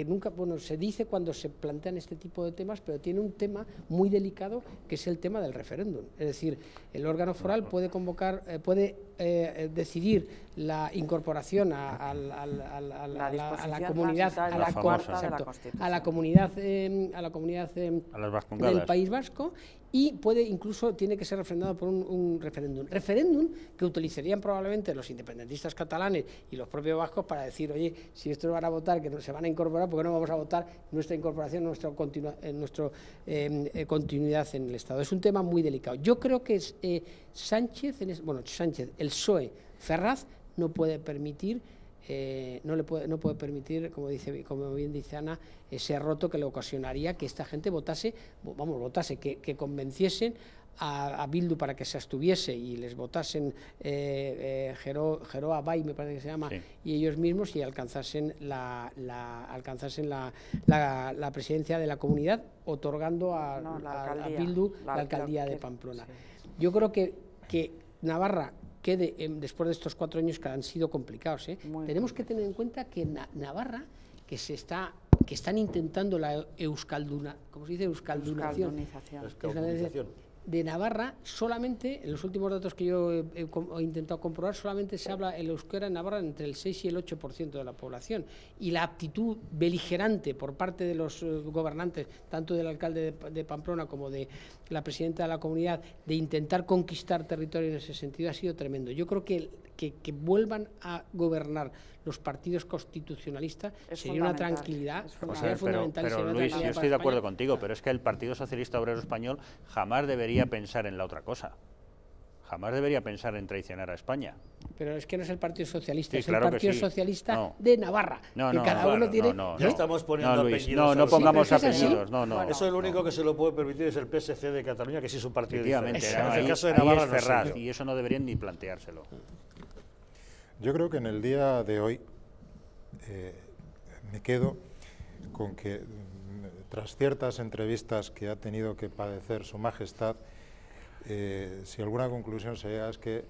nunca, bueno, se dice cuando se plantean este tipo de temas, pero tiene un tema muy delicado que es el tema del referéndum. Es decir, el órgano foral puede convocar, decidir la incorporación a la comunidad, a la comunidad del País Vasco, y puede incluso tiene que ser refrendado por un referéndum que utilizarían probablemente los independentistas catalanes y los propios vascos para decir, oye, si estos van a votar, que se van a incorporar, ¿por qué no vamos a votar nuestra incorporación, nuestra continuidad en el Estado? Es un tema muy delicado. Yo creo que Sánchez, el PSOE, Ferraz, no puede permitir, no puede permitir, como bien dice Ana, ese roto que le ocasionaría que esta gente votase, que convenciesen a Bildu para que se abstuviese y les votasen Geroa Bay, me parece que se llama, sí, y ellos mismos, y alcanzasen la presidencia de la comunidad, otorgando a Bildu la alcaldía de Pamplona. Sí. Yo creo que Navarra quede, después de estos 4 años que han sido complicados, tenemos que tener en cuenta que Navarra, que están intentando la euskaldunización de Navarra, solamente, en los últimos datos que yo he intentado comprobar, solamente se habla el euskera en Navarra entre el 6 y el 8% de la población, y la actitud beligerante por parte de los gobernantes, tanto del alcalde de Pamplona como de la presidenta de la comunidad, de intentar conquistar territorio en ese sentido, ha sido tremendo. Yo creo que vuelvan a gobernar los partidos constitucionalistas sería una tranquilidad, sería fundamental. Pero Luis, yo estoy de acuerdo contigo, pero es que el Partido Socialista Obrero Español jamás debería pensar en la otra cosa. Jamás debería pensar en traicionar a España. Pero es que no es el Partido Socialista, sí, es claro el Partido Socialista de Navarra. Que cada uno tiene. Ya estamos poniendo apellidos. No pongamos apellidos. Eso es lo único que se lo puede permitir, es el PSC de Cataluña, que sí es un partido diferente. En el caso de Navarra es Ferraz, y eso no deberían ni planteárselo. Yo creo que en el día de hoy me quedo con que tras ciertas entrevistas que ha tenido que padecer Su Majestad, si alguna conclusión se llega es que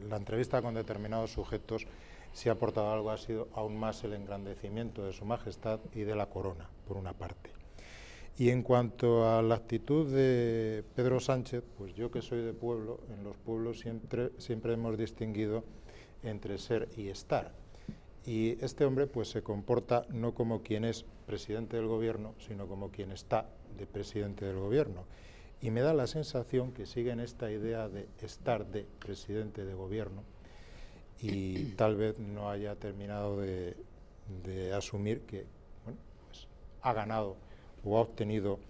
la entrevista con determinados sujetos, si ha aportado algo, ha sido aún más el engrandecimiento de Su Majestad y de la corona, por una parte. Y en cuanto a la actitud de Pedro Sánchez, pues yo que soy de pueblo, en los pueblos siempre hemos distinguido entre ser y estar. Y este hombre pues se comporta no como quien es presidente del gobierno, sino como quien está de presidente del gobierno. Y me da la sensación que sigue en esta idea de estar de presidente de gobierno y tal vez no haya terminado de asumir que pues ha ganado o ha obtenido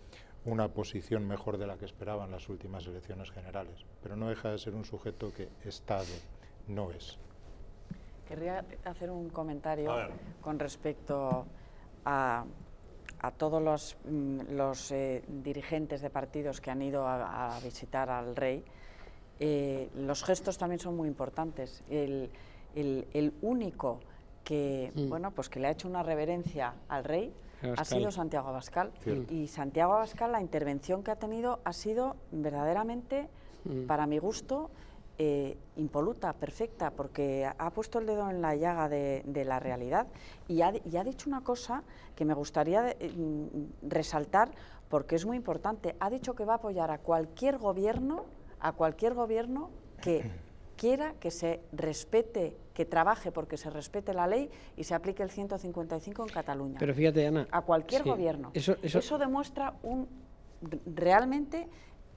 una posición mejor de la que esperaban las últimas elecciones generales. Pero no deja de ser un sujeto que está de, no es. Querría hacer un comentario con respecto a todos los dirigentes de partidos que han ido a visitar al rey. Los gestos también son muy importantes. El único que, pues que le ha hecho una reverencia al rey ha sido Santiago Abascal. Y Santiago Abascal, la intervención que ha tenido ha sido verdaderamente, para mi gusto, impoluta, perfecta, porque ha puesto el dedo en la llaga de la realidad y ha dicho una cosa que me gustaría resaltar porque es muy importante. Ha dicho que va a apoyar a cualquier gobierno que quiera que se respete, que trabaje porque se respete la ley y se aplique el 155 en Cataluña. Pero fíjate, Ana, a cualquier gobierno. Eso demuestra realmente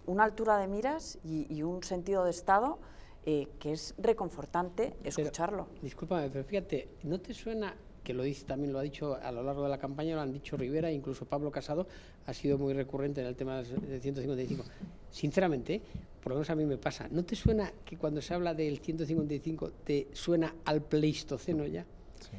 una altura de miras y un sentido de Estado que es reconfortante escucharlo. Pero, discúlpame, pero fíjate, ¿no te suena que también lo ha dicho a lo largo de la campaña, lo han dicho Rivera, incluso Pablo Casado ha sido muy recurrente en el tema del 155? Sinceramente, por lo menos a mí me pasa, ¿no te suena que cuando se habla del 155 te suena al Pleistoceno ya?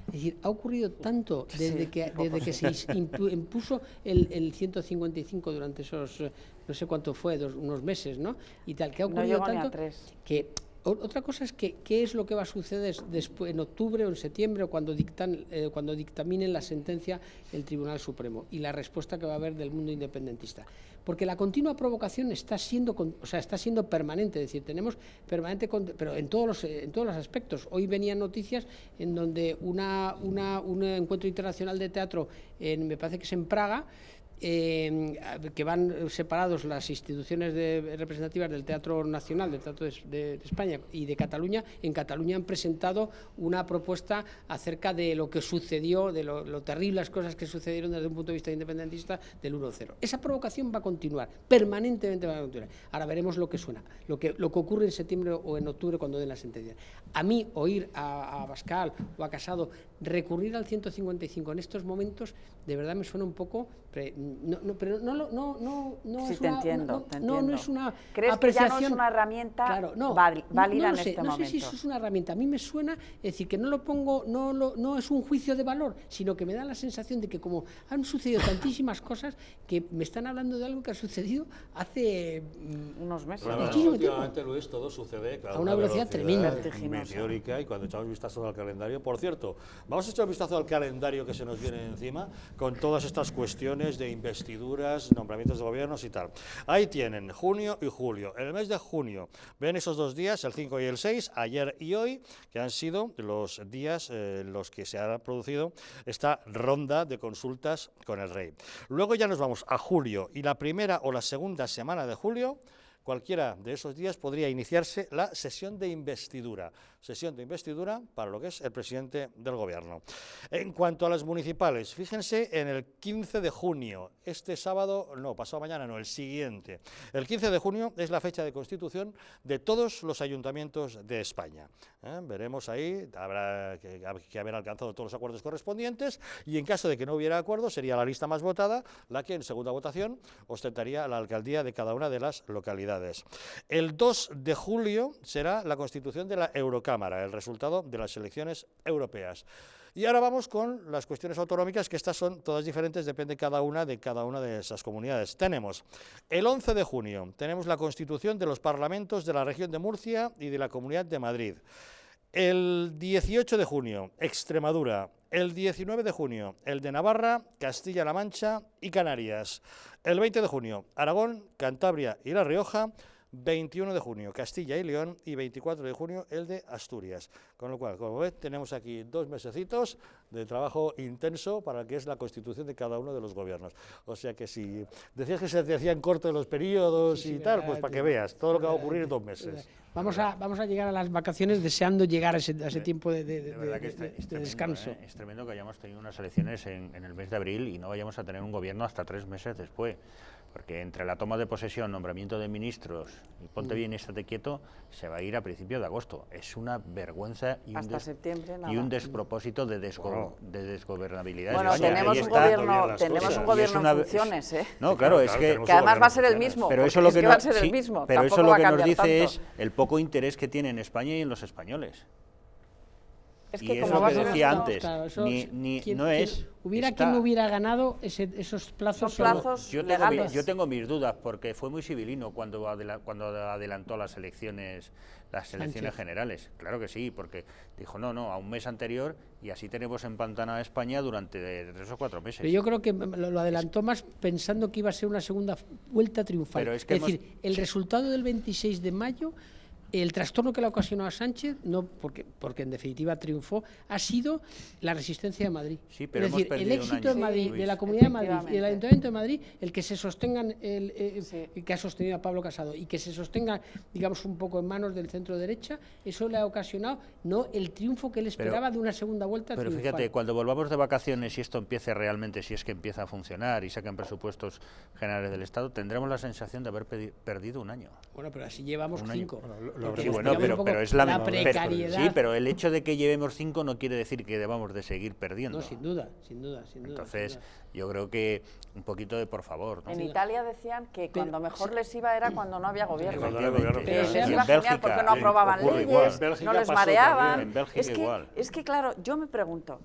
Es decir, ha ocurrido tanto desde que se impuso el 155 durante esos, no sé cuánto fue, unos meses, ¿no? Y tal, que ha ocurrido tanto que... Otra cosa es que qué es lo que va a suceder después, en octubre o en septiembre, o cuando dictaminen la sentencia el Tribunal Supremo, y la respuesta que va a haber del mundo independentista. Porque la continua provocación está siendo permanente, es decir, tenemos permanente, pero en todos los aspectos. Hoy venían noticias en donde un encuentro internacional de teatro, me parece que es en Praga, que van separados las instituciones representativas del Teatro Nacional, del Teatro de España y de Cataluña. En Cataluña han presentado una propuesta acerca de lo que sucedió, de lo terribles cosas que sucedieron desde un punto de vista independentista del 1-0. Esa provocación va a continuar, permanentemente va a continuar. Ahora veremos lo que suena, lo que ocurre en septiembre o en octubre cuando den la sentencia. A mí, oír a Abascal o a Casado recurrir al 155 en estos momentos, de verdad me suena un poco... pero no es una ¿Crees apreciación, que ya no es una herramienta válida en este momento? No sé si eso es una herramienta. A mí me suena, es decir, que no es un juicio de valor, sino que me da la sensación de que como han sucedido tantísimas cosas, que me están hablando de algo que ha sucedido hace unos meses. Últimamente, Luis, todo sucede a una velocidad tremenda, meteórica, y cuando echamos vistazo al calendario, por cierto, vamos a echar un vistazo al calendario que se nos viene encima, con todas estas cuestiones de investiduras, nombramientos de gobiernos y tal. Ahí tienen junio y julio. En el mes de junio ven esos 2 días, el 5 y el 6, ayer y hoy, que han sido los días en los que se ha producido esta ronda de consultas con el rey. Luego ya nos vamos a julio, y la primera o la segunda semana de julio, cualquiera de esos días podría iniciarse la sesión de investidura para lo que es el presidente del gobierno. En cuanto a las municipales, fíjense en el 15 de junio, este sábado, no, pasado mañana no, el siguiente. El 15 de junio es la fecha de constitución de todos los ayuntamientos de España. Veremos ahí, habrá que haber alcanzado todos los acuerdos correspondientes, y en caso de que no hubiera acuerdo, sería la lista más votada la que en segunda votación ostentaría la alcaldía de cada una de las localidades. El 2 de julio será la constitución de la Eurocámara, el resultado de las elecciones europeas. Y ahora vamos con las cuestiones autonómicas, que estas son todas diferentes, depende cada una de esas comunidades. Tenemos el 11 de junio, tenemos la constitución de los parlamentos de la región de Murcia y de la Comunidad de Madrid. El 18 de junio, Extremadura. El 19 de junio, el de Navarra, Castilla-La Mancha y Canarias. El 20 de junio, Aragón, Cantabria y La Rioja. 21 de junio, Castilla y León, y 24 de junio, el de Asturias. Con lo cual, como ves, tenemos aquí 2 mesecitos de trabajo intenso para lo que es la constitución de cada uno de los gobiernos. O sea que si decías que se te hacían cortos los periodos y tal, pues para que veas todo lo que va a ocurrir en 2 meses. Vamos a llegar a las vacaciones deseando llegar a ese tiempo de descanso. Es tremendo que hayamos tenido unas elecciones en el mes de abril y no vayamos a tener un gobierno hasta 3 meses después. Porque entre la toma de posesión, nombramiento de ministros y ponte bien y estate quieto, se va a ir a principios de agosto. Es una vergüenza y un despropósito de desgobernabilidad. Bueno, tenemos un gobierno en funciones, ¿eh? No, claro, es que además va a ser el mismo. Pero eso lo que nos dice es el poco interés que tiene en España y en los españoles. Es que y es lo que decía antes, quien hubiera ganado esos plazos legales. Yo tengo mis dudas, porque fue muy civilino cuando adelantó las elecciones generales. Claro que sí, porque dijo no, a un mes anterior, y así tenemos empantanada a España durante 3 o 4 meses. Pero yo creo que lo adelantó más pensando que iba a ser una segunda vuelta triunfal. Pero es decir, el resultado del 26 de mayo... El trastorno que le ocasionó a Sánchez, no porque en definitiva triunfó, ha sido la resistencia de Madrid. Sí, pero es decir, el éxito de Madrid, de la Comunidad de Madrid y del Ayuntamiento de Madrid, el que se sostengan, que ha sostenido a Pablo Casado, y que se sostenga, digamos, un poco en manos del centro derecha, eso le ha ocasionado no el triunfo que él esperaba de una segunda vuelta triunfal. Pero fíjate, cuando volvamos de vacaciones y esto empiece realmente, si es que empieza a funcionar y sacan presupuestos generales del Estado, tendremos la sensación de haber perdido un año. Bueno, pero así llevamos 5. Sí, bueno, pero es la precariedad. Sí, pero el hecho de que llevemos 5 no quiere decir que debamos de seguir perdiendo. No, sin duda. Entonces, yo creo que un poquito de por favor, ¿no? En Italia decían que cuando mejor les iba era cuando no había gobierno. Cuando no había gobierno. Pero les iba genial porque no aprobaban leyes, no les mareaban. En Bélgica igual. Es que, claro, yo me pregunto,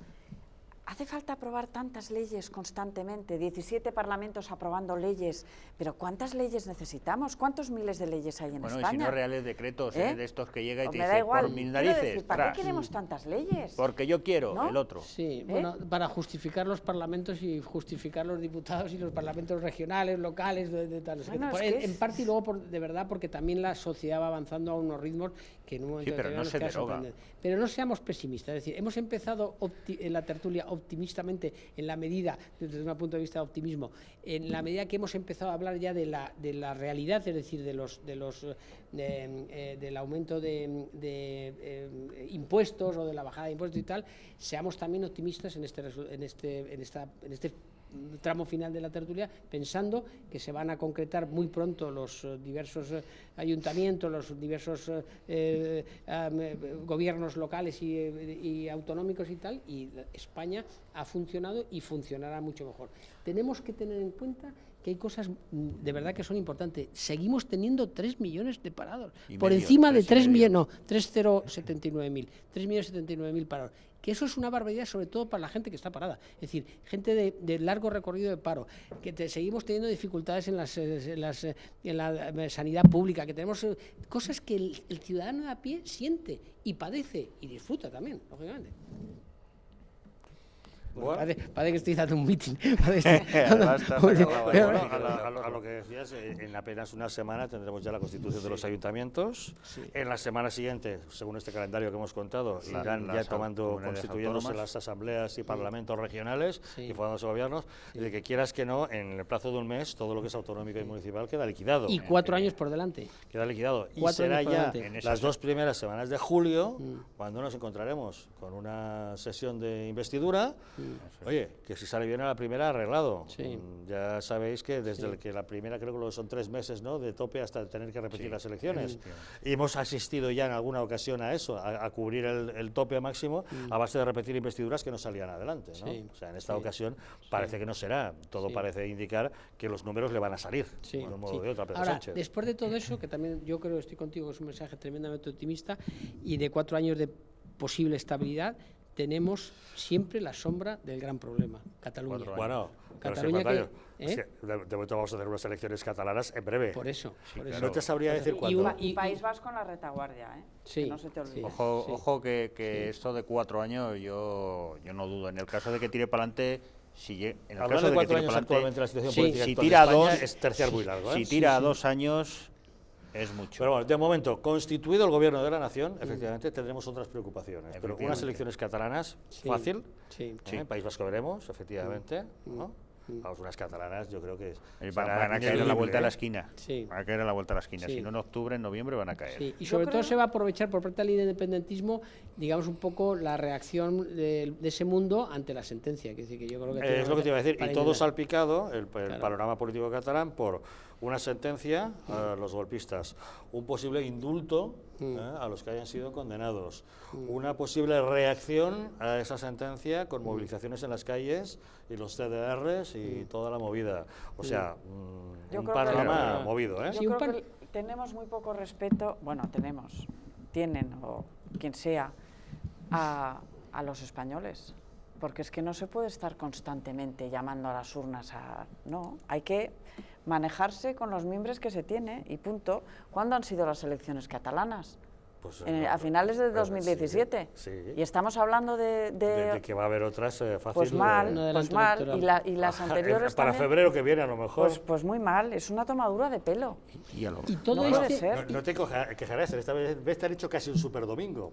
¿hace falta aprobar tantas leyes constantemente? 17 parlamentos aprobando leyes, pero ¿cuántas leyes necesitamos? ¿Cuántos miles de leyes hay en España? Bueno, y si no reales decretos de estos que llega y te me da dice, igual. por mis narices, Decir, ¿para qué queremos tantas leyes? Porque yo quiero, ¿no? el otro. Sí, bueno, para justificar los parlamentos y justificar los diputados y los parlamentos regionales, locales, de tal. Bueno, en parte y luego, de verdad, porque también la sociedad va avanzando a unos ritmos que en un momento pero no se deroga. Pero no seamos pesimistas, es decir, hemos empezado en la tertulia optimistamente en la medida, desde un punto de vista de optimismo, en la medida que hemos empezado a hablar ya de la realidad, es decir, del aumento de impuestos o de la bajada de impuestos y tal, seamos también optimistas en este tramo final de la tertulia, pensando que se van a concretar muy pronto los diversos ayuntamientos, los diversos gobiernos locales y autonómicos y tal, y España ha funcionado y funcionará mucho mejor. Tenemos que tener en cuenta que hay cosas de verdad que son importantes. Seguimos teniendo 3 millones de parados, por encima de 3 millones, no, 3.079.000, 3.079.000 parados. Que eso es una barbaridad, sobre todo para la gente que está parada. Es decir, gente de largo recorrido de paro, que seguimos teniendo dificultades en la sanidad pública, que tenemos cosas que el ciudadano de a pie siente y padece y disfruta también, lógicamente. Bueno. Parece que estoy dando un meeting. A lo que decías, en apenas una semana tendremos ya la constitución de los ayuntamientos. Sí. En la semana siguiente, según este calendario que hemos contado, irán ya constituyéndose las asambleas y parlamentos regionales y formándose gobiernos. Y de que quieras que no, en el plazo de un mes, todo lo que es autonómico y municipal queda liquidado. Y 4 años por delante. Queda liquidado. Y será ya las 2 primeras semanas de julio cuando nos encontraremos con una sesión de investidura. Oye, que si sale bien a la primera, arreglado. Sí. Ya sabéis que desde que la primera, creo que son 3 meses, ¿no?, de tope hasta tener que repetir las elecciones. Y hemos asistido ya en alguna ocasión a eso, a cubrir el tope máximo a base de repetir investiduras que no salían adelante, ¿no? O sea, en esta ocasión parece que no será. Todo parece indicar que los números le van a salir, de un modo o de otro, a Pedro Sánchez. Después de todo eso, que también yo creo que estoy contigo, es un mensaje tremendamente optimista, y de 4 años de posible estabilidad, tenemos siempre la sombra del gran problema, Cataluña. Bueno, Cataluña es que de momento vamos a tener unas elecciones catalanas en breve. Por eso. Claro. No te sabría decir cuándo. Y País Vasco en la retaguardia, ¿eh? Sí. Que no se te olvide. Ojo que esto de 4 años yo no dudo. En el caso de que tire para adelante, en el caso de 4 años actualmente la situación política si tira España 2 es terciar muy largo. Si tira 2 años es mucho. Pero bueno, de momento, constituido el gobierno de la nación, efectivamente tendremos otras preocupaciones. Pero unas elecciones catalanas, fácil. País Vasco veremos, efectivamente. ¿No? Vamos, unas catalanas yo creo que van a caer a la vuelta de la esquina. Van a caer a la vuelta de la esquina. Si no en octubre, en noviembre van a caer. Y sobre todo se va a aprovechar por parte del independentismo, digamos, un poco la reacción de ese mundo ante la sentencia. Que yo creo que es lo que te iba a decir. Y todo salpicado, el panorama político catalán, por una sentencia a los golpistas, un posible indulto a los que hayan sido condenados, una posible reacción a esa sentencia con movilizaciones en las calles y los CDRs y toda la movida. O sea, un panorama movido. Yo creo que tenemos muy poco respeto, tienen, o quien sea, a los españoles. Porque es que no se puede estar constantemente llamando a las urnas no, hay que manejarse con los mimbres que se tiene y punto. ¿Cuándo han sido las elecciones catalanas? Pues, a finales de 2017. Y estamos hablando de que va a haber otras fácil. Pues mal. Y las anteriores para también, febrero que viene a lo mejor. Pues muy mal, es una tomadura de pelo. Y todo no puede ser. No te quejarás, esta vez te han hecho casi un superdomingo.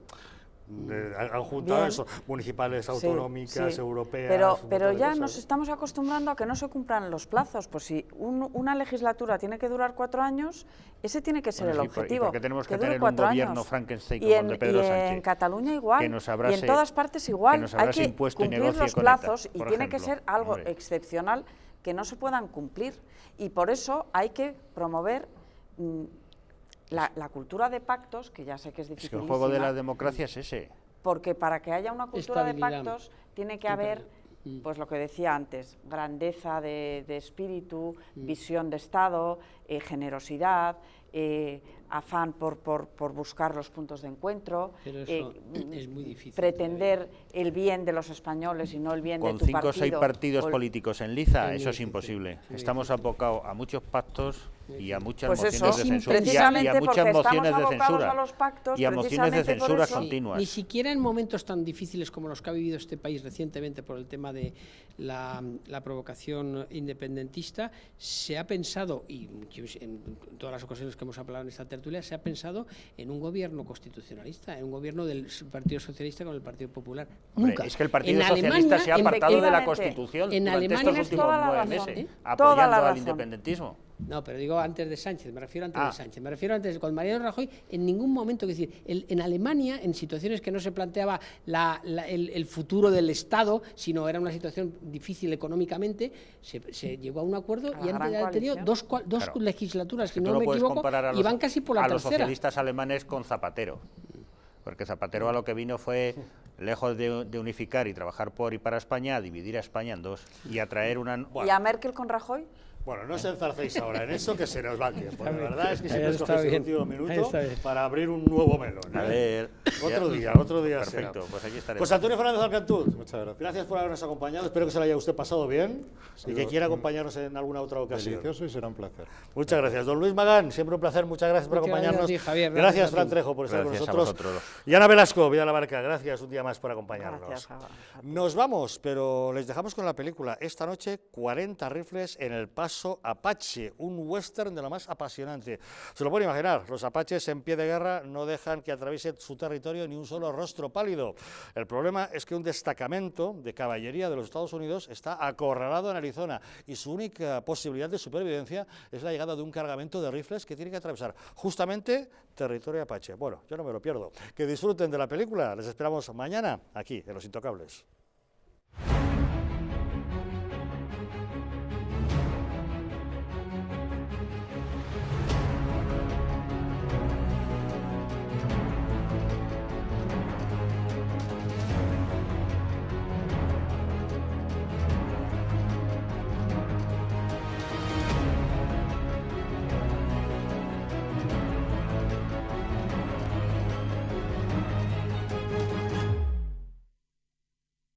Han juntado eso, municipales, autonómicas, europeas. Pero ya nos estamos acostumbrando a que no se cumplan los plazos. Pues si una legislatura tiene que durar 4 años, ese tiene que ser el objetivo. Porque tenemos que tener un gobierno Frankenstein como el de Pedro Sánchez. Y en Cataluña igual, y en todas partes igual. Hay que cumplir los plazos y tiene que ser algo excepcional que no se puedan cumplir. Y por eso hay que promover la cultura de pactos, que ya sé que es Es que dificilísima. el juego de la democracia es ese. Porque para que haya una cultura de Estabilidad. pactos tiene que haber, pues lo que decía antes, grandeza de espíritu, visión de Estado, generosidad, afán por buscar los puntos de encuentro, Pero eso es muy difícil. pretender el bien de los españoles y no el bien de Con tu 5 o partido. 6 partidos o- políticos en liza, muy eso es difícil, imposible. muy Estamos abocados a muchos pactos y a muchas Pues mociones eso, de censura. Y precisamente a porque muchas estamos mociones de abocados censura. a los pactos, Y a mociones de precisamente por censura eso. continuas. Ni siquiera en momentos tan difíciles como los que ha vivido este país recientemente por el tema de la provocación independentista, se ha pensado, y en todas las ocasiones que hemos hablado en esta tertulia, se ha pensado en un gobierno constitucionalista, en un gobierno del Partido Socialista con el Partido Popular. Hombre, Nunca. es que el Partido En Socialista Alemania, se ha apartado de la efectivamente, Constitución en durante Alemania estos tienes últimos toda la 9 razón, meses, toda apoyando la al razón. independentismo. No, pero digo antes de Sánchez, me refiero antes de Sánchez, me refiero antes, con Mariano Rajoy, en ningún momento, es decir, en Alemania, en situaciones que no se planteaba el futuro del Estado, sino era una situación difícil económicamente, se llegó a un acuerdo A la y gran han tenido coalición. dos Claro. legislaturas, si Tú no me puedes equivoco, comparar a y van casi por la a los tercera. socialistas alemanes con Zapatero. Porque Zapatero a lo que vino fue, lejos de unificar y trabajar por y para España, a dividir a España en dos y a traer una... ¿Y a Merkel con Rajoy? Bueno, no os enzarcéis ahora en eso, que se nos va el tiempo. La verdad es que Ahí siempre está escogéis el bien. último Ahí minuto está bien. para abrir un nuevo melón. A ver... Otro ya. día Perfecto, será. pues aquí estaremos. Pues Antonio Fernández Alcantuz, Muchas gracias. gracias por habernos acompañado. Espero que se lo haya usted pasado bien y que sido quiera acompañarnos en alguna otra ocasión. Delicioso y será un placer. Muchas gracias. Don Luis Magán, siempre un placer. Muchas gracias por Muchas gracias acompañarnos. a ti, Javier. Gracias, Gracias a Fran ti. Trejo, por estar Gracias a con nosotros. vosotros. Y Ana Velasco, Vida la Barca, gracias un día más por acompañarnos. Gracias a ti. Nos vamos, pero les dejamos con la película. Esta noche, 40 rifles en el Paso Apache, un western de lo más apasionante. Se lo pueden imaginar, los apaches en pie de guerra no dejan que atraviese su territorio ni un solo rostro pálido. El problema es que un destacamento de caballería de los Estados Unidos está acorralado en Arizona y su única posibilidad de supervivencia es la llegada de un cargamento de rifles que tiene que atravesar justamente territorio apache. Bueno, yo no me lo pierdo. Que disfruten de la película. Les esperamos mañana aquí en Los Intocables.